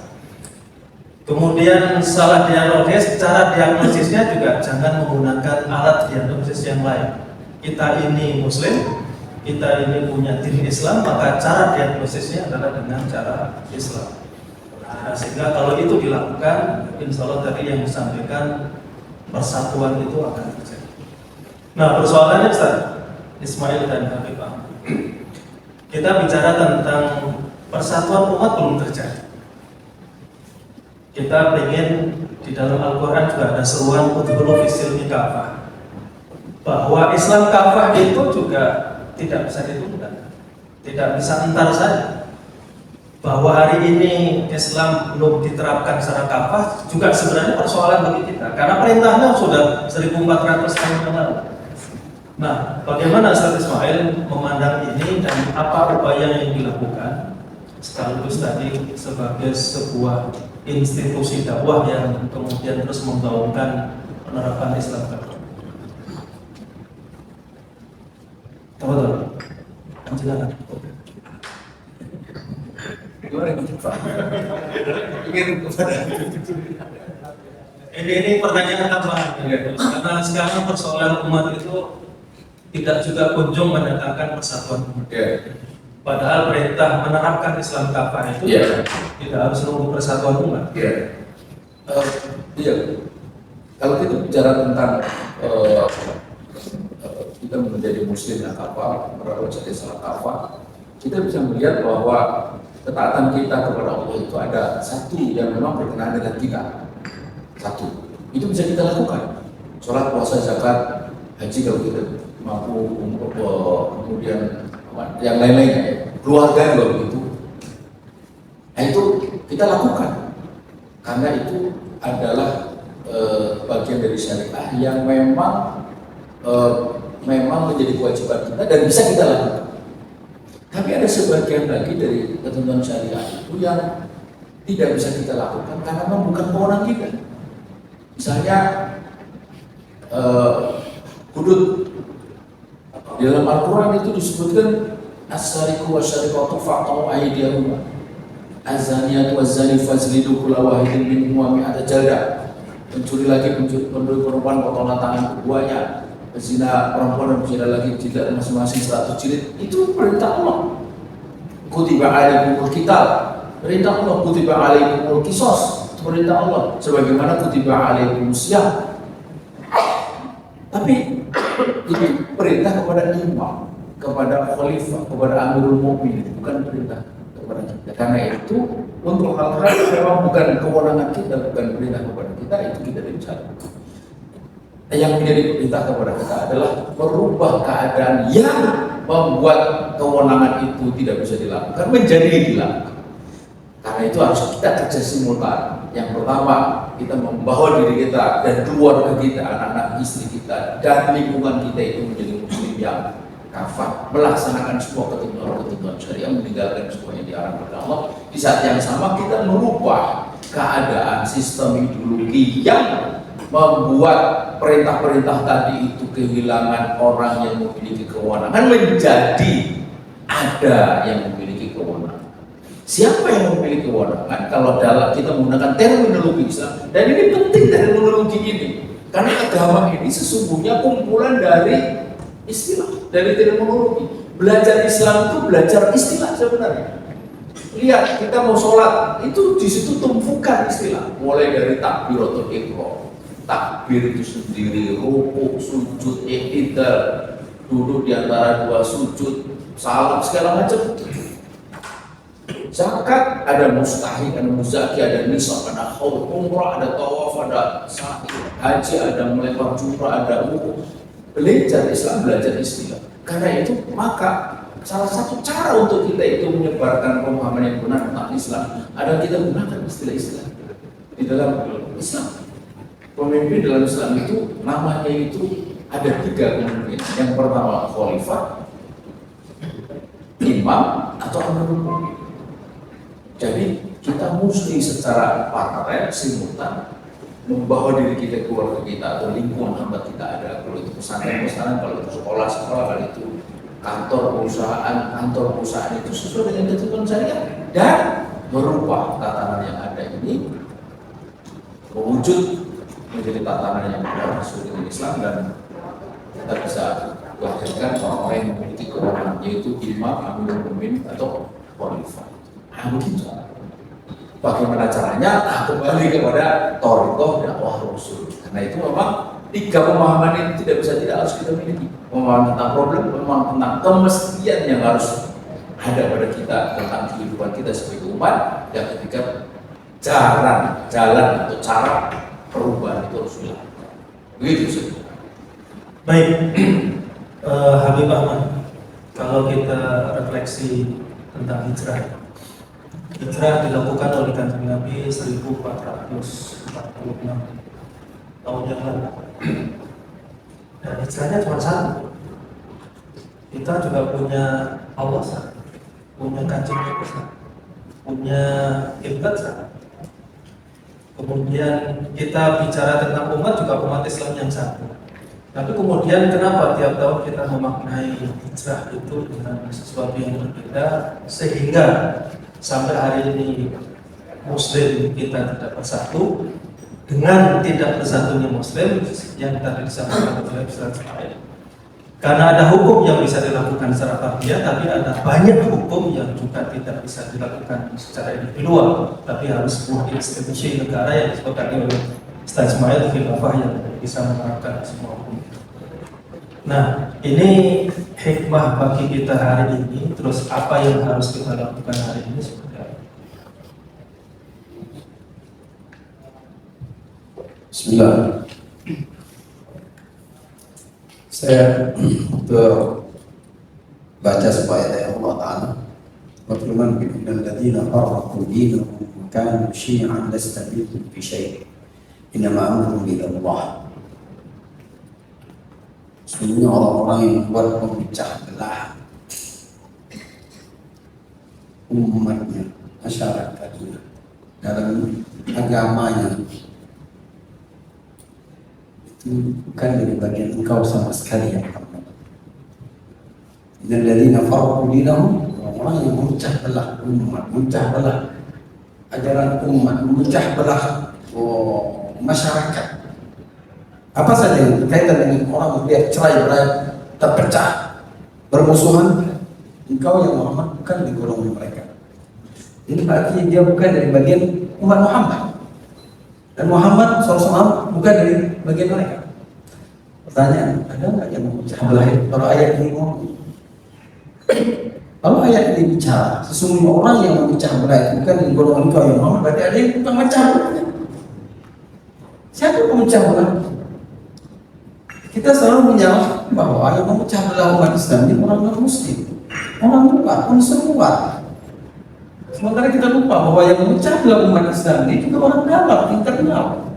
Kemudian salah diagnosis, cara diagnosisnya juga jangan menggunakan alat diagnosis yang lain. Kita ini Muslim, kita ini punya diri Islam, maka cara diagnosisnya adalah dengan cara Islam. Nah, sehingga kalau itu dilakukan, insya Allah tadi yang disampaikan persatuan itu akan terjadi. Nah, persoalannya Ustaz Ismail dan Habib Ahmad, kita bicara tentang persatuan umat belum terjadi. Kita ingin di dalam Al-Quran juga ada seruan udkhulu fis-silmi kafah, bahwa Islam kafah itu juga tidak bisa ditunda, tidak bisa entar saja. Bahwa hari ini Islam belum diterapkan secara kafah juga sebenarnya persoalan bagi kita, karena perintahnya sudah 1400 tahun yang lalu. Nah, bagaimana Ustaz Ismail memandang ini dan apa upaya yang dilakukan sekaligus tadi sebagai sebuah institusi dakwah yang kemudian terus menggaungkan penerapan Islam kafah? Silakan. Ini pertanyaan tambahan, karena sekarang persoalan umat itu tidak juga kunjung mendatangkan persatuan umat. Padahal perintah menerapkan Islam kafah itu tidak harus menunggu persatuan umat. Kalau kita bicara tentang kita menjadi Muslim yang kafah, merawat jadi salah kafah, kita bisa melihat bahwa ketaatan kita kepada Allah itu ada satu yang memang berkenaan dengan kita. Satu, itu bisa kita lakukan. Sholat, puasa, zakat, haji kalau kita mampu, kemudian yang lain-lainnya, keluarga juga begitu. Nah itu kita lakukan karena itu adalah bagian dari syariah yang memang menjadi kewajiban kita dan bisa kita lakukan. Tapi ada sebagian lagi dari ketentuan syariah itu yang tidak bisa kita lakukan karena memang bukan kewenangan kita. Misalnya hudud di dalam Al-Quran itu disebutkan as-sariqu wasyariqatu faqta'u aydiyahuma az-zaniyatu waz-zani fajlidu kulla wahidin minhuma mi'ata jaldah. Pencuri lagi pencuri perempuan potonglah tangan keduanya. Pezina perempuan dan pezina lagi tidak masing-masing 100 jilid. Itu perintah Allah. Kutiba alaikumul qital, perintah Allah. Kutiba alaikumul qisas, perintah Allah. Sebagaimana kutiba alaikumus syiyam. Tapi ini perintah kepada imam, kepada khalifah, kepada amirul mukminin, bukan perintah kepada kita. Karena itu untuk hal-hal yang memang bukan kewenangan kita, bukan perintah kepada kita, itu kita tidak bisa. Yang menjadi perintah kepada kita adalah merubah keadaan yang membuat kewenangan itu tidak bisa dilakukan menjadi dilakukan. Karena itu harus kita kerja simultan. Yang pertama, kita membawa diri kita dan keluarga kita, anak-anak istri kita, dan lingkungan kita itu menjadi muslim yang kafah, melaksanakan semua ketentuan syariah, meninggalkan semua yang diarahkan oleh Allah. Di saat yang sama kita merubah keadaan sistem ideologi yang membuat perintah-perintah tadi itu kehilangan orang yang memiliki kewenangan menjadi ada yang memiliki kewenangan. Siapa yang memiliki kewenangan? Kalau dalam kita menggunakan terminologi Islam, dan ini penting terminologi ini, karena agama ini sesungguhnya kumpulan dari istilah, dari terminologi. Belajar Islam itu belajar istilah sebenarnya. Lihat, kita mau sholat, itu di situ tumpukan istilah, mulai dari takbiratul ihram, takbir itu sendiri, rukuk, sujud, i'tidal, duduk di antara dua sujud, salam segala macam. Zakat ada mustahik, ada muzaki, ada nisab, ada haul, umrah, ada tawaf, ada sa'i, haji, ada melempar jumrah, ada wukuf. Belajar Islam, belajar istilah. Karena itu maka salah satu cara untuk kita itu menyebarkan pemahaman yang benar tentang Islam adalah kita menggunakan istilah-istilah di dalam Islam. Pemimpin dalam Islam itu namanya itu ada 3 kemungkinan. Yang pertama khalifah, imam, atau amirul mukminin. Jadi kita mesti secara paralel simultan membawa diri kita, keluarga kita atau lingkungan tempat kita ada. Kalau itu pesantren, kalau itu sekolah, kalau itu kantor perusahaan itu sesuai dengan ketentuan syariat dan merubah tatanan yang ada ini mewujud menjadi tatanan yang benar sesuai dengan Islam, dan kita bisa lahirkan orang-orang yang memiliki kewenangan, yaitu imam, amirul mukminin atau khalifah. Begitu. Bagaimana caranya? Kembali kepada thariqah dakwah Rasul. Karena itu memang 3 pemahaman ini tidak bisa tidak harus kita miliki. Pemahaman tentang problem, pemahaman tentang kemestian yang harus ada pada kita tentang kehidupan kita sebagai umat. Yang ketiga, jalan atau cara perubahan itu harus dilakukan. Begitu sih. Baik, Habib Ahmad, kalau kita refleksi tentang hijrah dilakukan oleh Kanjeng Nabi 1446 tahun yang lalu. Dan hijrahnya cuma satu. Kita juga punya Allah satu, punya Kanjeng Nabi satu, punya kiblat satu. Kemudian kita bicara tentang umat, juga umat Islam yang satu. Tapi kemudian kenapa tiap tahun kita memaknai hijrah itu dengan sesuatu yang berbeda, sehingga sampai hari ini Muslim kita tidak bersatu dengan tidak bersatunya Muslim yang tadi disampaikan oleh Ustaz Ismail. Karena ada hukum yang bisa dilakukan secara fardiyah, tapi ada banyak hukum yang juga tidak bisa dilakukan secara individual, tapi harus sebuah institusi negara yang disepakati oleh Ustaz Ismail khilafah yang bisa menerapkan semua hukum. Nah, ini hikmah bagi kita hari ini. Terus apa yang harus kita lakukan hari ini seperti apa? Bismillah. Saya baca supaya ayat Allah Ta'ala berfirman, innal ladzina farraqu dinahum wa kanu syi'an lasta minhum fi syai', innama amruhum ila Allah. Sesungguhnya orang-orang yang membuat pemecah belah umatnya, masyarakatnya, dalam agamanya, itu bukan dari bagian engkau sama sekali yang Muhammad. Dan ladzina farraqu dinahum, orang yang memecah belah umat, memecah belah ajaran umat, memecah belah masyarakat. Apa saja yang berkaitan dengan orang biar cerai berai, terpecah, bermusuhan, engkau yang Muhammad bukan di golongan mereka. Ini berarti dia bukan dari bagian umat Muhammad, dan Muhammad SAW bukan dari bagian mereka. Pertanyaan, ada nggak yang memecah belah itu? Kalau ayat ini ngomong, kalau ayat ini bicara sesungguhnya orang yang memecah belah itu bukan dari golongan engkau yang Muhammad, berarti ada yang bukan memecah belahnya. Siapa yang memecah belah? Kita selalu menyalahkan bahwa yang memecah belah umat Islam ini orang non-Muslim, orang luar, unsur luar. Sementara kita lupa bahwa yang memecah belah umat Islam ini juga orang dalam, internal.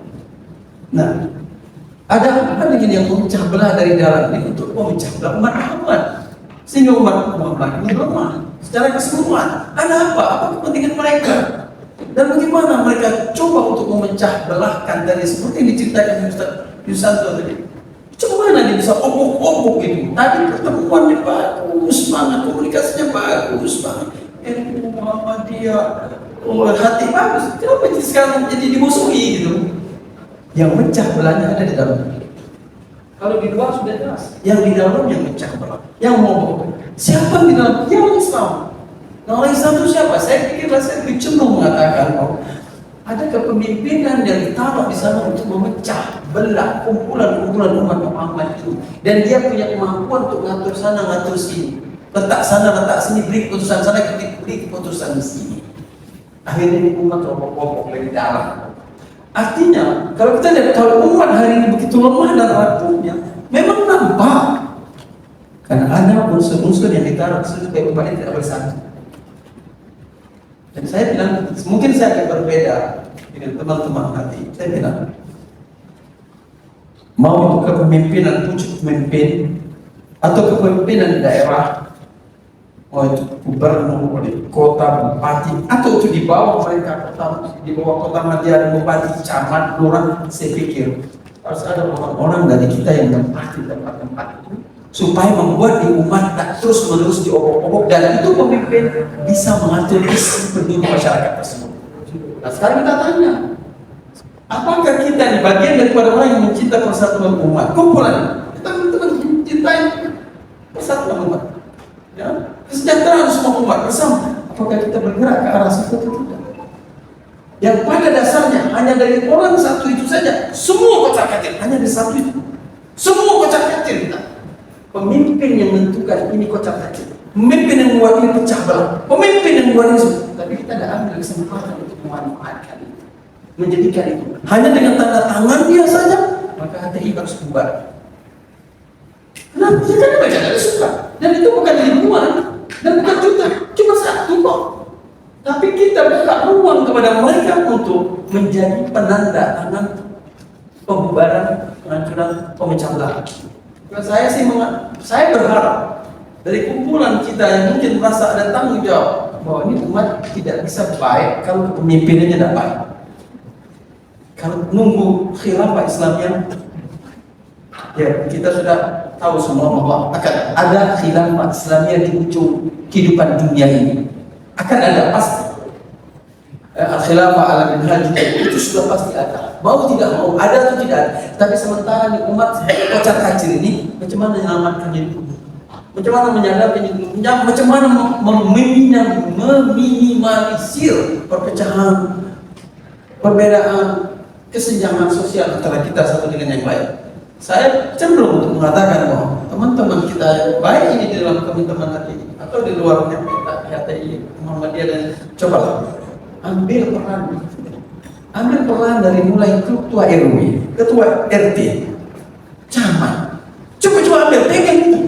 Nah, ada apa dengan yang memecah belah dari dalam ini untuk memecah belah umat Muhammad, sehingga umat Muhammad ini lemah secara keseluruhan? Ada apa? Apa kepentingan mereka? Dan bagaimana mereka coba untuk memecah belahkan dari seperti yang diceritakan Ustaz Yusanto tadi? Coba dia bisa obok-obok gitu. Tadi pertemuannya bagus banget, komunikasinya bagus banget. Muhammadiyah, hati bagus. Kenapa sekarang jadi dimusuhi gitu? Yang mecah belahnya ada di dalam. Kalau di luar sudah jelas. Yang di dalam yang mecah belah, yang ngomong. Siapa di dalam? Yang Islam. Nah, orang Islam itu siapa? Saya pikir saya lebih cenderung mengatakan bahwa ada kepemimpinan yang ditaruh di sana untuk memecah belah kumpulan-kumpulan umat Muhammad itu, dan dia punya kemampuan untuk ngatur sana ngatur sini, letak sana letak sini, beri keputusan sana beri keputusan di sini. Akhirnya ini umat kelompok-kelompok dari dalam. Artinya kalau kita lihat, kalau umat hari ini begitu lemah dan rapuhnya, memang nampak karena ada unsur-unsur yang ditaruh supaya umat ini tidak bersatu. Dan saya bilang, mungkin saya akan berbeda dengan teman-teman nanti. Saya bilang, mau itu kepemimpinan pucuk pemimpin atau kepemimpinan daerah, mau itu gubernur, wali kota, bupati, atau itu di bawah mereka kota, di bawah kota Madiun, bupati, camat, lurah, saya pikir harus ada orang-orang dari kita yang menempati tempat-tempat itu supaya membuat di umat tak terus-menerus diobok-obok, dan itu pemimpin bisa mengatur isi penduduk masyarakat tersebut. Nah sekarang kita tanya, apakah kita di bagian daripada orang yang mencinta persatuan umat? Kumpulan kita teman-teman mencintai persatuan umat, ya, kesejahteraan semua umat bersama. Apakah kita bergerak ke arah situ atau tidak? Yang pada dasarnya hanya dari orang satu itu saja, semua kocak-kacir hanya dari satu itu, semua kocak-kacir. Pemimpin yang menentukan ini kocak-kacir, pemimpin yang membuat ini pecah belah, pemimpin yang membuat ini semua. Tapi kita tidak ambil kesempatan untuk memanfaatkan itu, menjadikan itu hanya dengan tanda tangan dia saja, maka HTI harus bubar. Kenapa? Ya karena mereka tidak suka, dan itu bukan ribuan dan bukan juta, cuma satu kok. Tapi kita buka ruang kepada mereka untuk menjadi penanda tangan pembubaran, penghancuran, pemecah belah. Saya berharap dari kumpulan kita yang mungkin merasa ada tanggung jawab bahwa ini umat tidak bisa baik kalau pemimpinnya tidak baik. Kalau nunggu khilafah Islamiyah, ya kita sudah tahu semua bahwa akan ada khilafah Islamiyah di ujung kehidupan dunia ini. Akan ada pasti. Khilafah ala minhaj itu sudah pasti ada. Mau tidak mau, ada atau tidak ada. Tapi sementara di umat kocar kacir ini, macam mana menyelamatkannya dulu? Macam mana menyadarkannya dulu? Macam mana meminimalisir perpecahan, perbedaan, kesenjangan sosial antara kita satu dengan yang lain. Saya cenderung untuk mengatakan bahwa teman-teman kita yang baik ini di dalam teman-teman HTI atau di luarnya HTI Muhammadiyah, dan cobalah ambil peran dari mulai ketua RW, ketua RT, camat. Coba ambil, pegang itu.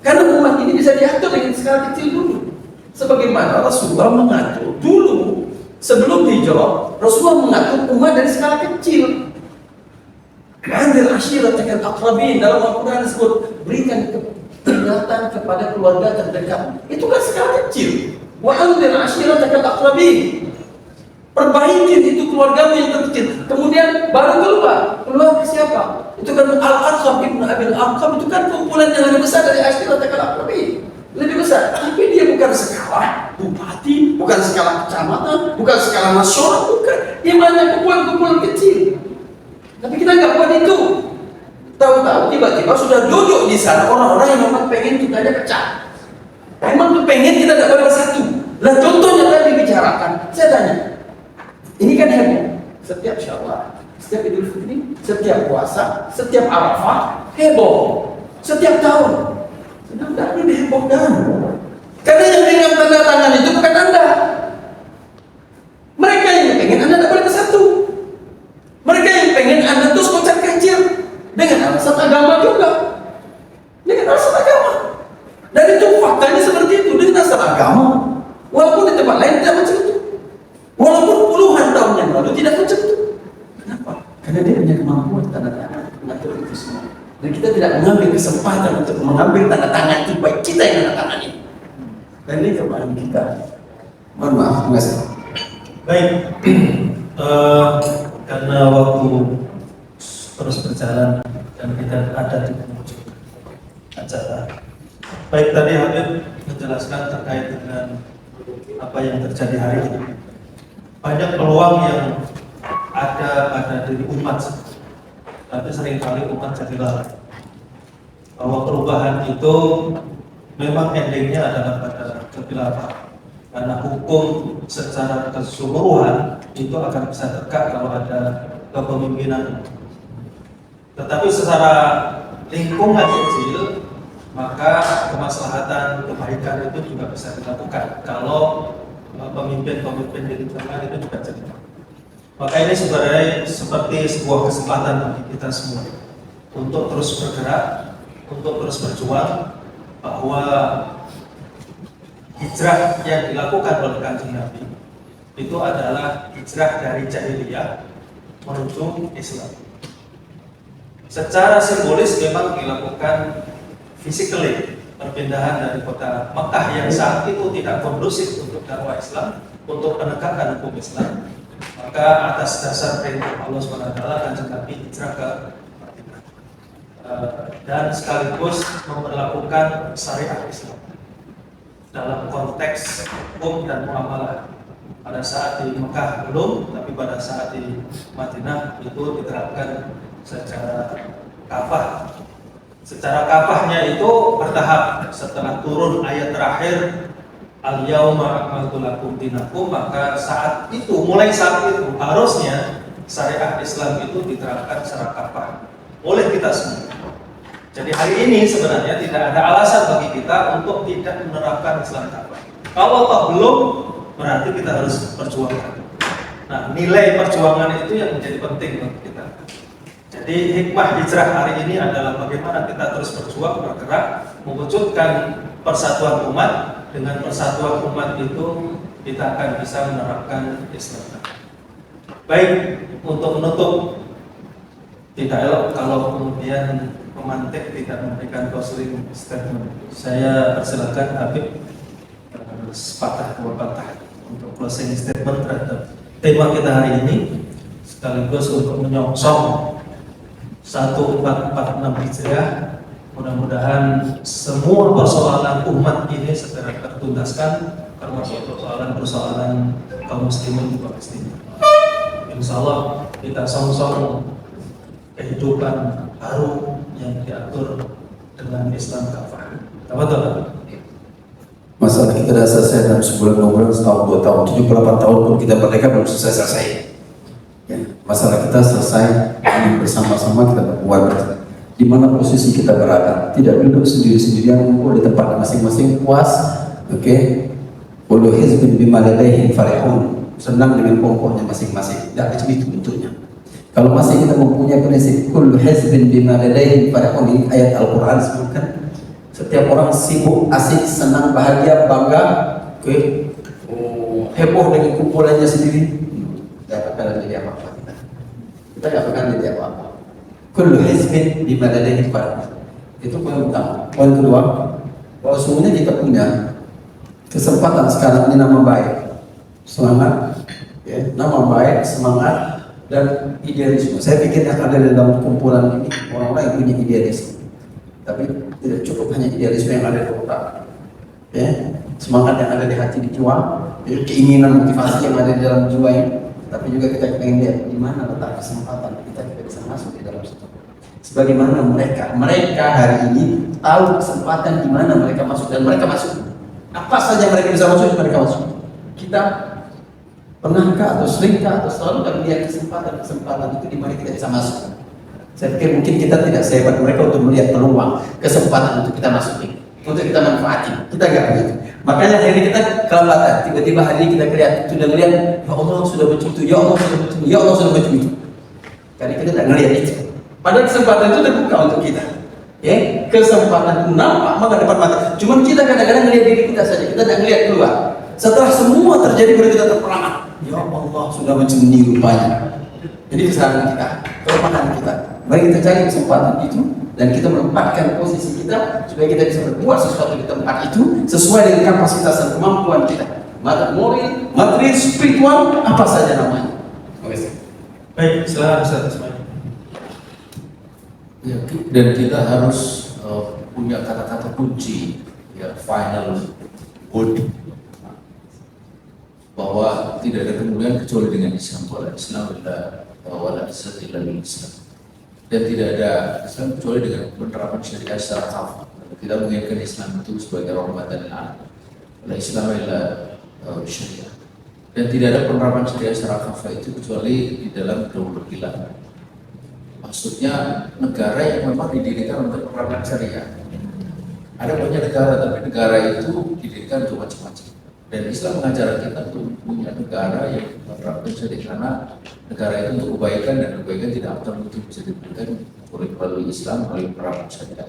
Karena umat ini bisa diatur dengan skala kecil dulu. Sebagaimana Rasulullah mengatur dulu sebelum hijrah, Rasulullah mengatur umat dari skala kecil. Anzir ashiratakal aqrabin, dalam Al-Quran disebut berikan peringatan kepada keluarga terdekat. Itu kan skala kecil. Wa anzir ashiratakal aqrabin. Perbaiki itu keluargamu yang terkecil. Kemudian baru keluar siapa? Itu kan Al-Arqam Ibn Abil Arqam, itu kan kumpulan yang lebih besar dari ashiratakal aqrabin. Lebih besar, tapi dia bukan skala bupati, bukan skala kecamatan, bukan skala nasional, bukan. Dia banyak kumpulan-kumpulan kecil. Tapi kita nggak buat itu. Tahu-tahu tiba-tiba sudah duduk di sana orang-orang yang memang pengen kita aja pecah. Memang pengen kita tidak boleh bersatu. Lah contohnya tadi dibicarakan, saya tanya, ini kan heboh. Setiap Syawal, setiap Idul Fitri, setiap puasa, setiap Arafah, heboh. Setiap tahun. Sedang tidak ini dihebohkan. Karena yang dengan tanda tangan itu bukan Anda. Mereka yang pengen Anda tidak boleh bersatu. Mereka yang pengen Anda terus kocar kacir dengan alasan agama juga. Dengan alasan agama. Dan itu faktanya seperti itu, dengan alasan agama. Walaupun di tempat lain tidak macam itu. Walaupun puluhan tahun yang lalu tidak macam itu. Kenapa? Karena dia punya kemampuan tanda tangan mengatur itu semua. Dan kita tidak mengambil kesempatan untuk mengambil tanda tangan itu, baik kita yang tanda tangan ini. Dan ini kelemahan kita. Mohon maaf, terima kasih. Baik, karena waktu terus berjalan dan kita ada di penghujung acara. Baik, tadi Habib menjelaskan terkait dengan apa yang terjadi hari ini. Banyak peluang yang ada pada diri umat, tapi seringkali umat jadi lalai. Bahwa perubahan itu memang endingnya adalah pada kekhilafah. Karena hukum secara keseluruhan itu akan bisa tegak kalau ada kepemimpinan. Tetapi secara lingkungan kecil, maka kemaslahatan kebaikan itu juga bisa dilakukan kalau pemimpin-pemimpin di lingkungan itu juga jadi. Maka ini sebenarnya seperti sebuah kesempatan bagi kita semua untuk terus bergerak, untuk terus berjuang, bahwa hijrah yang dilakukan oleh Kanjeng Nabi itu adalah hijrah dari jahiliyah menuju Islam. Secara simbolis memang dilakukan physically, perpindahan dari kota Mekah yang saat itu tidak kondusif untuk dakwah Islam, untuk penegakan hukum Islam, maka atas dasar perintah Allah SWT Kanjeng Nabi hijrah ke Madinah dan sekaligus memperlakukan syariat Islam dalam konteks hukum dan muamalah. Pada saat di Mekah belum, tapi pada saat di Madinah itu diterapkan secara kafah. Secara kafahnya itu bertahap. Setelah turun ayat terakhir Al-Yauma akmaltu lakum dinakum, maka saat itu, mulai saat itu harusnya syariat Islam itu diterapkan secara kafah oleh kita semua. Jadi hari ini sebenarnya tidak ada alasan bagi kita untuk tidak menerapkan Islam kafah. Kalau toh belum, berarti kita harus perjuangkan. Nah, nilai perjuangan itu yang menjadi penting bagi kita. Jadi hikmah hijrah hari ini adalah bagaimana kita terus berjuang, bergerak, mewujudkan persatuan umat. Dengan persatuan umat itu kita akan bisa menerapkan Islam. Baik, untuk menutup, tidak elok kalau kemudian pemantik tidak memberikan closing statement. Saya persilakan Habib sepatah dua patah untuk closing statement terhadap tema kita hari ini, sekaligus untuk menyongsong 1446 Hijriah. Mudah-mudahan semua persoalan umat ini segera tertuntaskan, termasuk persoalan kaum muslimin di Palestina. Insya Allah kita song-song kehidupan baru yang diatur dengan Islam kafah. Betul. Masalah kita dah selesai dalam sebulan, 2 bulan, setahun, 2 tahun, 78 tahun pun kita merdeka belum selesai. Ya, masalah kita selesai bersama-sama kita berbuat. Di mana posisi kita berada, tidak duduk sendiri-sendirian ngumpul di tempat masing-masing puas, oke? Kullu hizbin bima ladaihim farihun, senang dengan kelompoknya masing-masing. Tidak macam itu bentuknya. Kalau masih kita mempunyai prinsip kullu hizbin bima ladaihim farihun, ini ayat Al-Quran sebutkan, setiap orang sibuk, asik, senang, bahagia, bangga, oke? Heboh dengan kumpulannya sendiri, tidak akan jadi apa-apa. Kita tidak akan jadi apa-apa. Kullu hizbin bima ladaihim farihun. Itu poin utama. Poin kedua, bahwa semuanya kita punya kesempatan sekarang ini nama baik, semangat, ya, nama baik, semangat dan idealisme. Saya pikir yang ada dalam kumpulan ini orang-orang yang punya idealisme, tapi tidak cukup hanya idealisme yang ada di otak, ya, semangat yang ada di hati dijual, ya, keinginan motivasi yang ada di dalam jiwa ini. Tapi juga kita ingin lihat di mana letak kesempatan kita bisa masuk di dalam situ. Sebagaimana mereka hari ini tahu kesempatan di mana mereka masuk dan mereka masuk. Apa saja mereka bisa masuk, mereka masuk. Kita pernahkah atau seringkah atau selalu kami lihat kesempatan itu di mana kita bisa masuk? Saya pikir mungkin kita tidak sehebat mereka untuk melihat peluang, kesempatan untuk kita masuki, untuk kita manfaati. Kita enggak begitu. Makanya hari ini kita kelambatan. Tiba-tiba hari ini kita sudah melihat, ya Allah sudah begitu, ya Allah sudah begitu, ya Allah sudah begitu. Karena kita tidak melihat itu. Padahal kesempatan itu terbuka untuk kita. Ya, kesempatan itu nampak maka depan mata. Cuma kita kadang-kadang melihat diri kita saja, kita tidak melihat keluar. Setelah semua terjadi baru kita terperangkap. Ya Allah sudah macam ini rupanya. Jadi kesalahan kita, kelemahan kita. Mari kita cari kesempatan itu dan kita menempatkan posisi kita supaya kita bisa berbuat sesuatu di tempat itu sesuai dengan kapasitas dan kemampuan kita. Moral, material, spiritual, apa saja namanya. Baik, silakan Ustaz Ismail. Ya, dan kita harus punya kata-kata kunci, ya, final word, bahwa tidak ada kemuliaan kecuali dengan Islam. Wala Islam. Dan tidak ada Islam kecuali dengan penerapan syariat secara kafah. Kita menginginkan Islam itu sebagai rahmatan lil alamin. La Islam illa syariah. Dan tidak ada penerapan syariat secara kafah itu kecuali di dalam Daulul Khilafah. Maksudnya negara yang memang didirikan untuk menerapkan syariat. Ada banyak negara, tapi negara itu didirikan untuk macam-macam. Dan Islam mengajar kita untuk punya negara yang menerapkan syariat, karena negara itu untuk kebaikan, dan kebaikan tidak akan mungkin bisa diberikan oleh melalui Islam, oleh menerapkan syariat.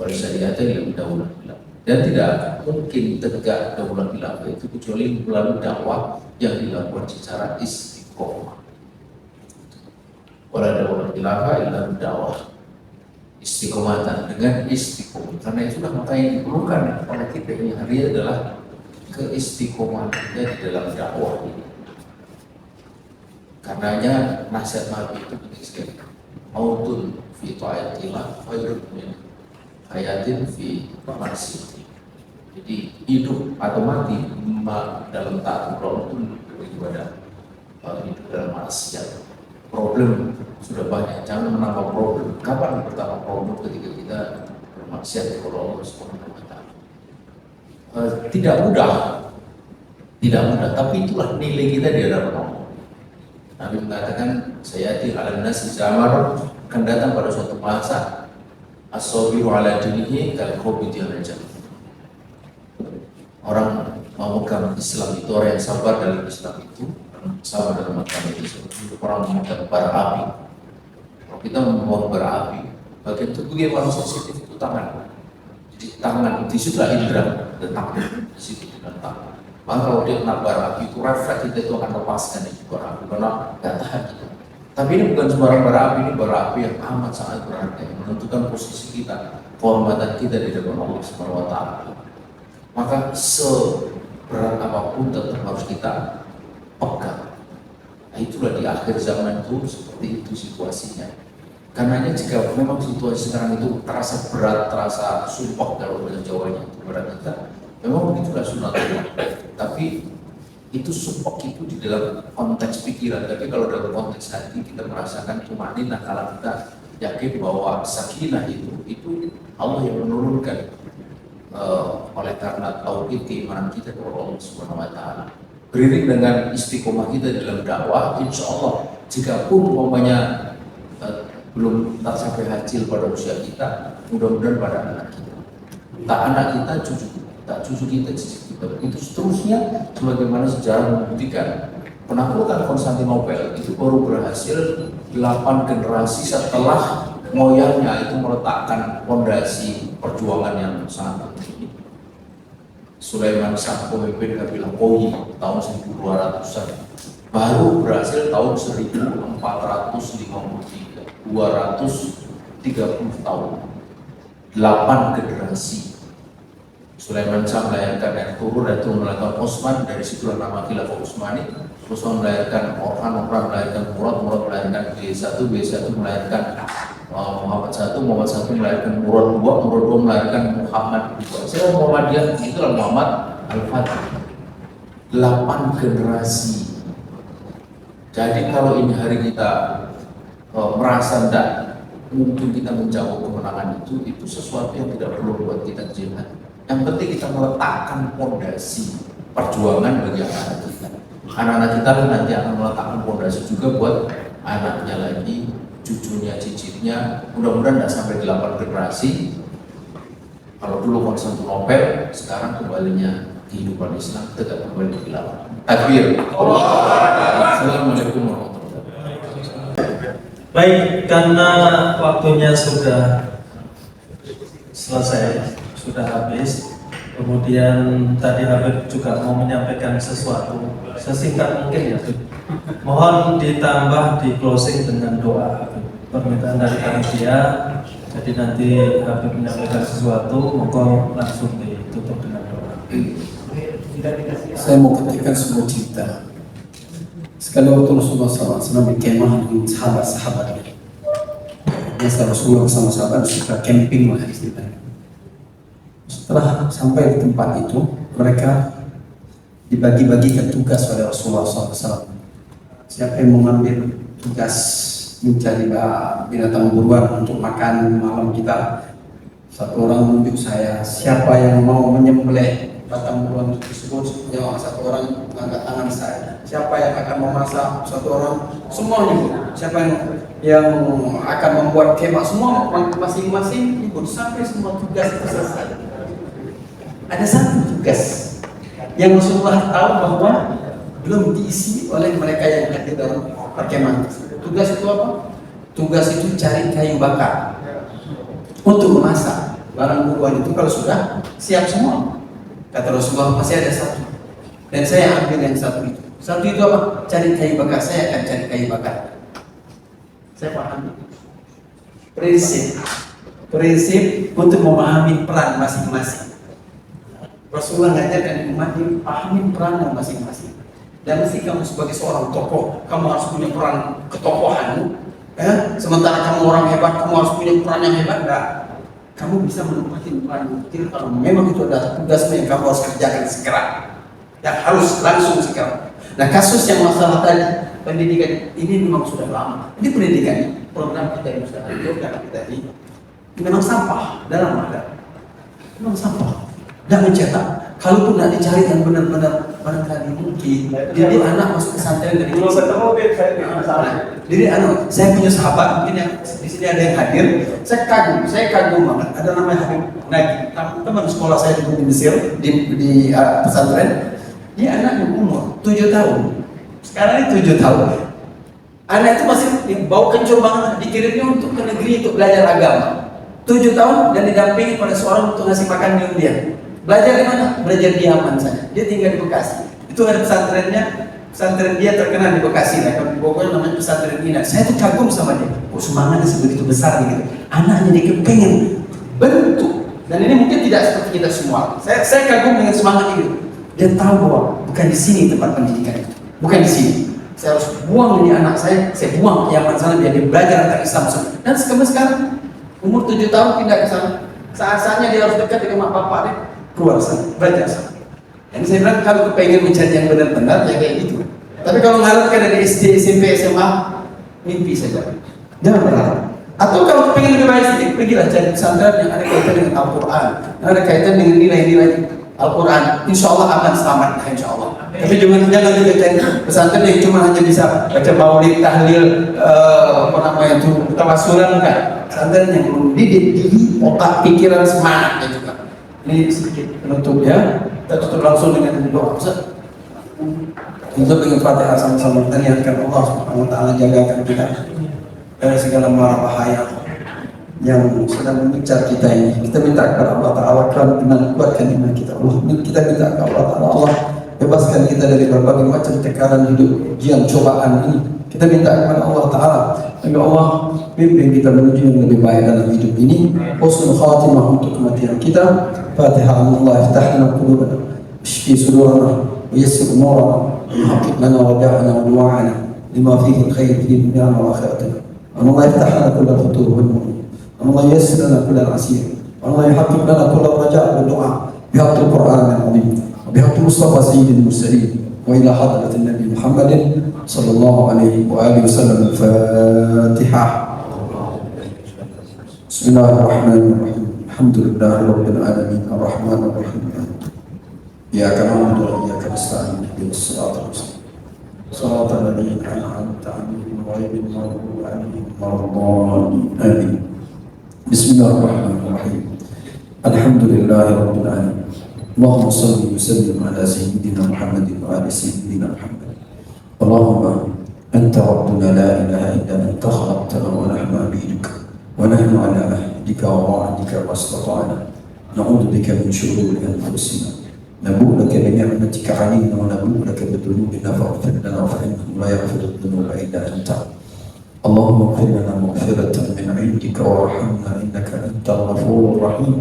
Oleh syariatnya yang daulah khilafah. Dan tidak mungkin tegak daulah khilafah itu kecuali melalui dakwah yang dilakukan secara istiqomah. Wala daulah khilafah illa dakwah istiqomatan, dengan istiqomah. Karena itulah maka yang diperlukan oleh kita ini hari adalah keistiqomahannya di dalam dakwah ini. Karenanya nasihat Nabi itu penting sekali. Mautun fi ta'atillah khairun min hayatin fi maksiatillah. Jadi hidup atau mati dalam taat Allah itu lebih daripada hidup dalam maksiat. Problem sudah banyak, jangan menambah problem. Kapan pertama problem? Ketika kita bermaksiat kepada Allah Subhanahu wa Ta'ala. Tidak mudah, tapi itulah nilai kita di hadapan Allah. Nabi mengatakan, sayati ala nasi zaman, akan datang pada suatu masa, as-sabiru ala dinihi kal qabidi ala jannah. Orang memegang Islam itu, orang yang sabar dalam Islam itu sama dalam agama Islam. Orang memegang bara api. Kalau kita membawa bara api, bagian tubuh yang paling sensitif itu tangan. Jadi tangan di situlah indera detak, di situ detak. Maka kalau dia kena bara api itu refleks kita itu akan lepaskan itu bara api karena nggak tahan kita. Tapi ini bukan sembarang bara api, ini bara api yang amat sangat berharga, yang menentukan posisi kita, kehormatan kita di depan Allah Subhanahu wa Ta'ala. Maka seberat apapun tetap harus kita pegang. Nah, itulah di akhir zaman itu seperti itu situasinya. Karenanya jika memang situasi sekarang itu terasa berat, terasa sumpah kalau bahasa Jawanya itu berat kita, memang begitulah sunatullah. Tapi itu sumpah itu di dalam konteks pikiran. Tapi kalau dalam konteks hati kita merasakan tumaninah, kalau kita yakin bahwa sakinah itu Allah yang menurunkan oleh karena tauhid keimanan kita kepada Allah Subhanahu wa Ta'ala. Beriring dengan istiqomah kita dalam dakwah, insya Allah jika pun umpamanya belum tercapai hasil pada usia kita, mudah-mudahan pada anak kita, tak anak kita, cucu kita, cici kita, itu seterusnya. Sebagaimana sejarah membuktikan penaklukan Konstantinopel itu baru berhasil 8 generasi setelah moyangnya itu meletakkan fondasi perjuangan yang sangat tinggi. Sulaiman Shah pemimpin kabilah Koyi tahun 1200-an baru berhasil tahun 1453, 230 tahun, 8 generasi. Sulaiman Shah melahirkan yang turun dan turun melahirkan Utsman, dari situlah nama khilafah Utsmani. Utsman melahirkan Orhan melahirkan Murad melahirkan B1 melahirkan Muhammad I melahirkan Murad II melahirkan Muhammad II. Saya Muhammadiyah itulah Muhammad Al-Fatih. 8 generasi. Jadi kalau ini hari kita merasa tidak mungkin kita menjawab kemenangan itu sesuatu yang tidak perlu buat kita jihad. Yang penting kita meletakkan fondasi perjuangan bagi anak-anak kita. Anak-anak kita nanti akan meletakkan fondasi juga buat anaknya lagi, cucunya, cicitnya. Mudah-mudahan tidak sampai 8 generasi. Kalau dulu Konstantinopel, sekarang kembalinya kehidupan Islam tegak kembali ke khilafah. Takbir. Assalamualaikum warahmatullahi wabarakatuh. Baik, karena waktunya sudah selesai, sudah habis. Kemudian tadi Habib juga mau menyampaikan sesuatu sesingkat mungkin ya. Mohon ditambah di closing dengan doa Habib. Permintaan dari panitia. Jadi nanti Habib menyampaikan sesuatu, monggo langsung ditutup dengan doa. Saya mau ketikkan sebuah cerita. Sekali waktu Rasulullah SAW berkemah dengan sahabat-sahabatnya. Biasa Rasulullah bersama sahabat suka camping lah istilahnya. Setelah sampai di tempat itu, mereka dibagi-bagikan tugas oleh Rasulullah SAW. Siapa yang mengambil tugas mencari binatang buruan untuk makan malam kita? Satu orang menunjuk saya, siapa yang mau menyembelih batang buruan tersebut, yang satu orang mengangkat tangan saya. Siapa yang akan memasak, satu orang, semua nyebut. Siapa yang akan membuat kemah, semua masing-masing nyebut sampai semua tugas itu selesai. Ada satu tugas yang Rasulullah tahu bahwa belum diisi oleh mereka yang hadir dalam perkemahan. Tugas itu apa? Tugas itu cari kayu bakar untuk memasak barang buruan itu. Kalau sudah siap semua, kata Rasulullah, masih ada satu, dan saya ambil yang satu itu. Satu itu apa? Cari kayu bakar. Saya akan cari kayu bakar. Saya paham prinsip untuk memahami peran masing-masing. Rasulullah ngajarkan umat ini pahami peran masing-masing. Dan mesti kamu sebagai seorang tokoh, kamu harus punya peran ketokohanmu. Sementara kamu orang hebat, kamu harus punya peran yang hebat. Enggak. Kamu bisa menempatkan peran yang kecil kalau memang itu adalah tugasmu yang kamu harus kerjakan segera. Yang harus langsung segera. Nah, kasus yang masalah tadi, pendidikan ini memang sudah lama. Ini pendidikan, program kita yang sudah ada, karena kita ini memang sampah dalam masyarakat. Memang sampah. Dan mencetak, kalaupun tidak dicari yang benar-benar barangkali mungkin jadi anak masuk pesantren dari belum ketemu jadi saya punya sahabat mungkin yang di sini ada yang hadir, saya kagum banget. Ada namanya Habib Nagi, teman sekolah saya di Mesir di pesantren. Dia anak yang umur 7 tahun, sekarang ini 7 tahun. Anak itu masih bau kencur banget, dikirimnya untuk ke negeri untuk belajar agama. 7 tahun dan didampingi pada seorang untuk ngasih makan minum dia. Belajar di mana? Belajar di Yaman saja. Dia tinggal di Bekasi. Itu ada pesantrennya. Pesantren dia terkenal di Bekasi. Nah, kalau di Bogor namanya pesantren Inat. Saya tuh kagum sama dia. Oh, semangatnya sebegitu besar gitu. Anaknya dia kepengen bentuk. Dan ini mungkin tidak seperti kita semua. Saya kagum dengan semangat itu. Dia tahu bahwa bukan di sini tempat pendidikan itu. Bukan di sini. Saya harus buang ini anak saya buang ke Yaman sana biar dia belajar tentang Islam. Dan sekarang umur 7 tahun pindah ke sana. Saat-saatnya dia harus dekat dengan mak bapak dia. Keluar sana, belajar sana. Yang saya bilang kalau kepengen mencari yang benar-benar ya kayak gitu. Tapi kalau mengharapkan dari SD, SMP, SMA, mimpi saja. Jangan berharap. Atau kalau kepengen lebih baik sedikit, pergilah cari pesantren yang ada kaitan dengan Al-Quran, yang ada kaitan dengan nilai-nilai Al-Quran. Insya Allah akan selamat, insya Allah. Tapi jangan juga cari pesantren yang cuma hanya bisa baca maulid, tahlil, tawasulan, enggak. Pesantren yang mendidik diri, otak, pikiran, semangatnya juga. Ini sedikit penutup ya. Kita tutup langsung dengan doa. Tutup dengan Fatihah sama-sama. Kita niatkan Allah Subhanahu wa taala jagakan kita dari segala mara bahaya yang sedang mengincar kita ini. Kita minta kepada Allah Taala kuatkan iman kita. Kita minta kepada Allah Taala, Allah bebaskan kita dari berbagai macam tekanan hidup, ujian, cobaan ini. Kita minta kepada Allah Taala, agar Allah bimbing kita menuju yang lebih baik dalam hidup ini. Husnul khatimah untuk kematian kita. Fatihah. Allah iftah lana qulubana, ishfi sudurana, wa yassir umurana, wa haqqiq lana wada'ana wa du'ana lima fihi alkhair fi dunyana wa akhiratina. Allah iftah lana kull al-futur wal mu'min. Allah yassir lana kull al-asir. Allah yuhaqqiq lana kull al-raja' wa du'a bihaqqi al-Qur'an al-'azim wa bihaqqi Mustafa sayyidil mursalin wa ila hadratin Nabi Muhammadin sallallahu alaihi wa alihi wasallam. Al-Fatihah. Bismillahirrahmanirrahim. Alhamdulillahi rabbil alamin arrahmanir rahim. Iyyaka na'budu wa iyyaka nasta'in ihdinas siratal mustaqim. Shiratal ladzina an'amta 'alaihim ghairil maghdubi 'alaihim waladdallin. Amin. Bismillahirrahmanirrahim. Alhamdulillahi rabbil alamin. Allahumma shalli wa sallim ala sayyidina Muhammadin wa ali sayyidina Muhammad. Allahumma anta rabbuna la ilaha illa anta khalaqtana wa nahnu 'abiduka. ونحن على عهدك ووعدك واستطعنا نعوذ بك من شرور انفسنا نبوء لك بنعمتك علينا ونبوء لك بذنوبنا فاغفر لنا فانه لا يغفر الذنوب الا انت. اللهم اغفر لنا مغفرة من عندك وارحمنا انك انت الغفور الرحيم.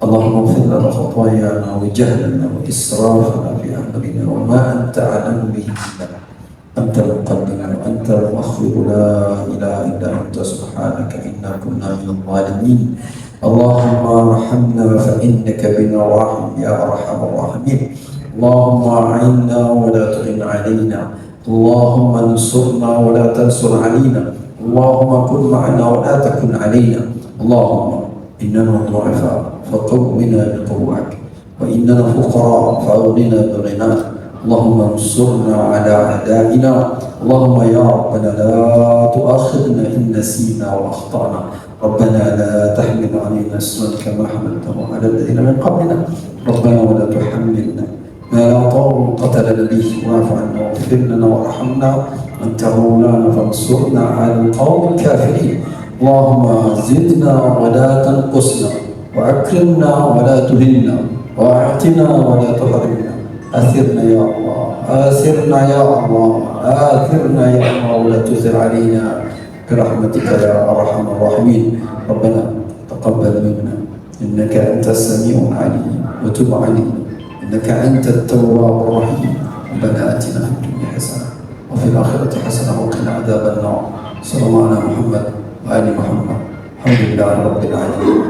اللهم اغفر لنا خطايانا وجهلنا واسرافنا في امرنا وما انت اعلم به منا. أنت المقدم وأنت المؤخر لا إله إلا أنت سبحانك إنا كنا من الظالمين. اللهم ارحمنا فإنك بنا راحم يا أرحم الراحمين. اللهم أعنا ولا تعن علينا. اللهم انصرنا ولا تنصر علينا. اللهم كن معنا ولا تكن علينا. اللهم إننا ضعفاء فقونا بقوتك وإننا فقراء فأغننا بغناك. اللهم انصرنا على أعدائنا. اللهم يا ربنا لا تؤاخذنا إن نسينا وأخطأنا. ربنا لا تحمل علينا إصرا كما حملته على الذين من قبلنا. ربنا ولا تحملنا ما لا طاقة لنا به. واعف عنا واغفر لنا وارحمنا. أنت مولانا فانصرنا على القوم الكافرين. اللهم زدنا ولا تنقصنا، وأكرمنا ولا تهنا، وأعطنا ولا تحرمنا. آثرنا يا الله، آثرنا يا الله، آثرنا يا الله، ولا تزغ علينا برحمتك يا أرحم الراحمين. ربنا تقبل منا إنك أنت السميع العليم، وتب علينا إنك أنت التواب الرحيم. ربنا آتنا في الدنيا حسنة وفي الآخرة حسنة وقنا عذاب النار. صلى الله على محمد وآل محمد. الحمد لله رب العالمين.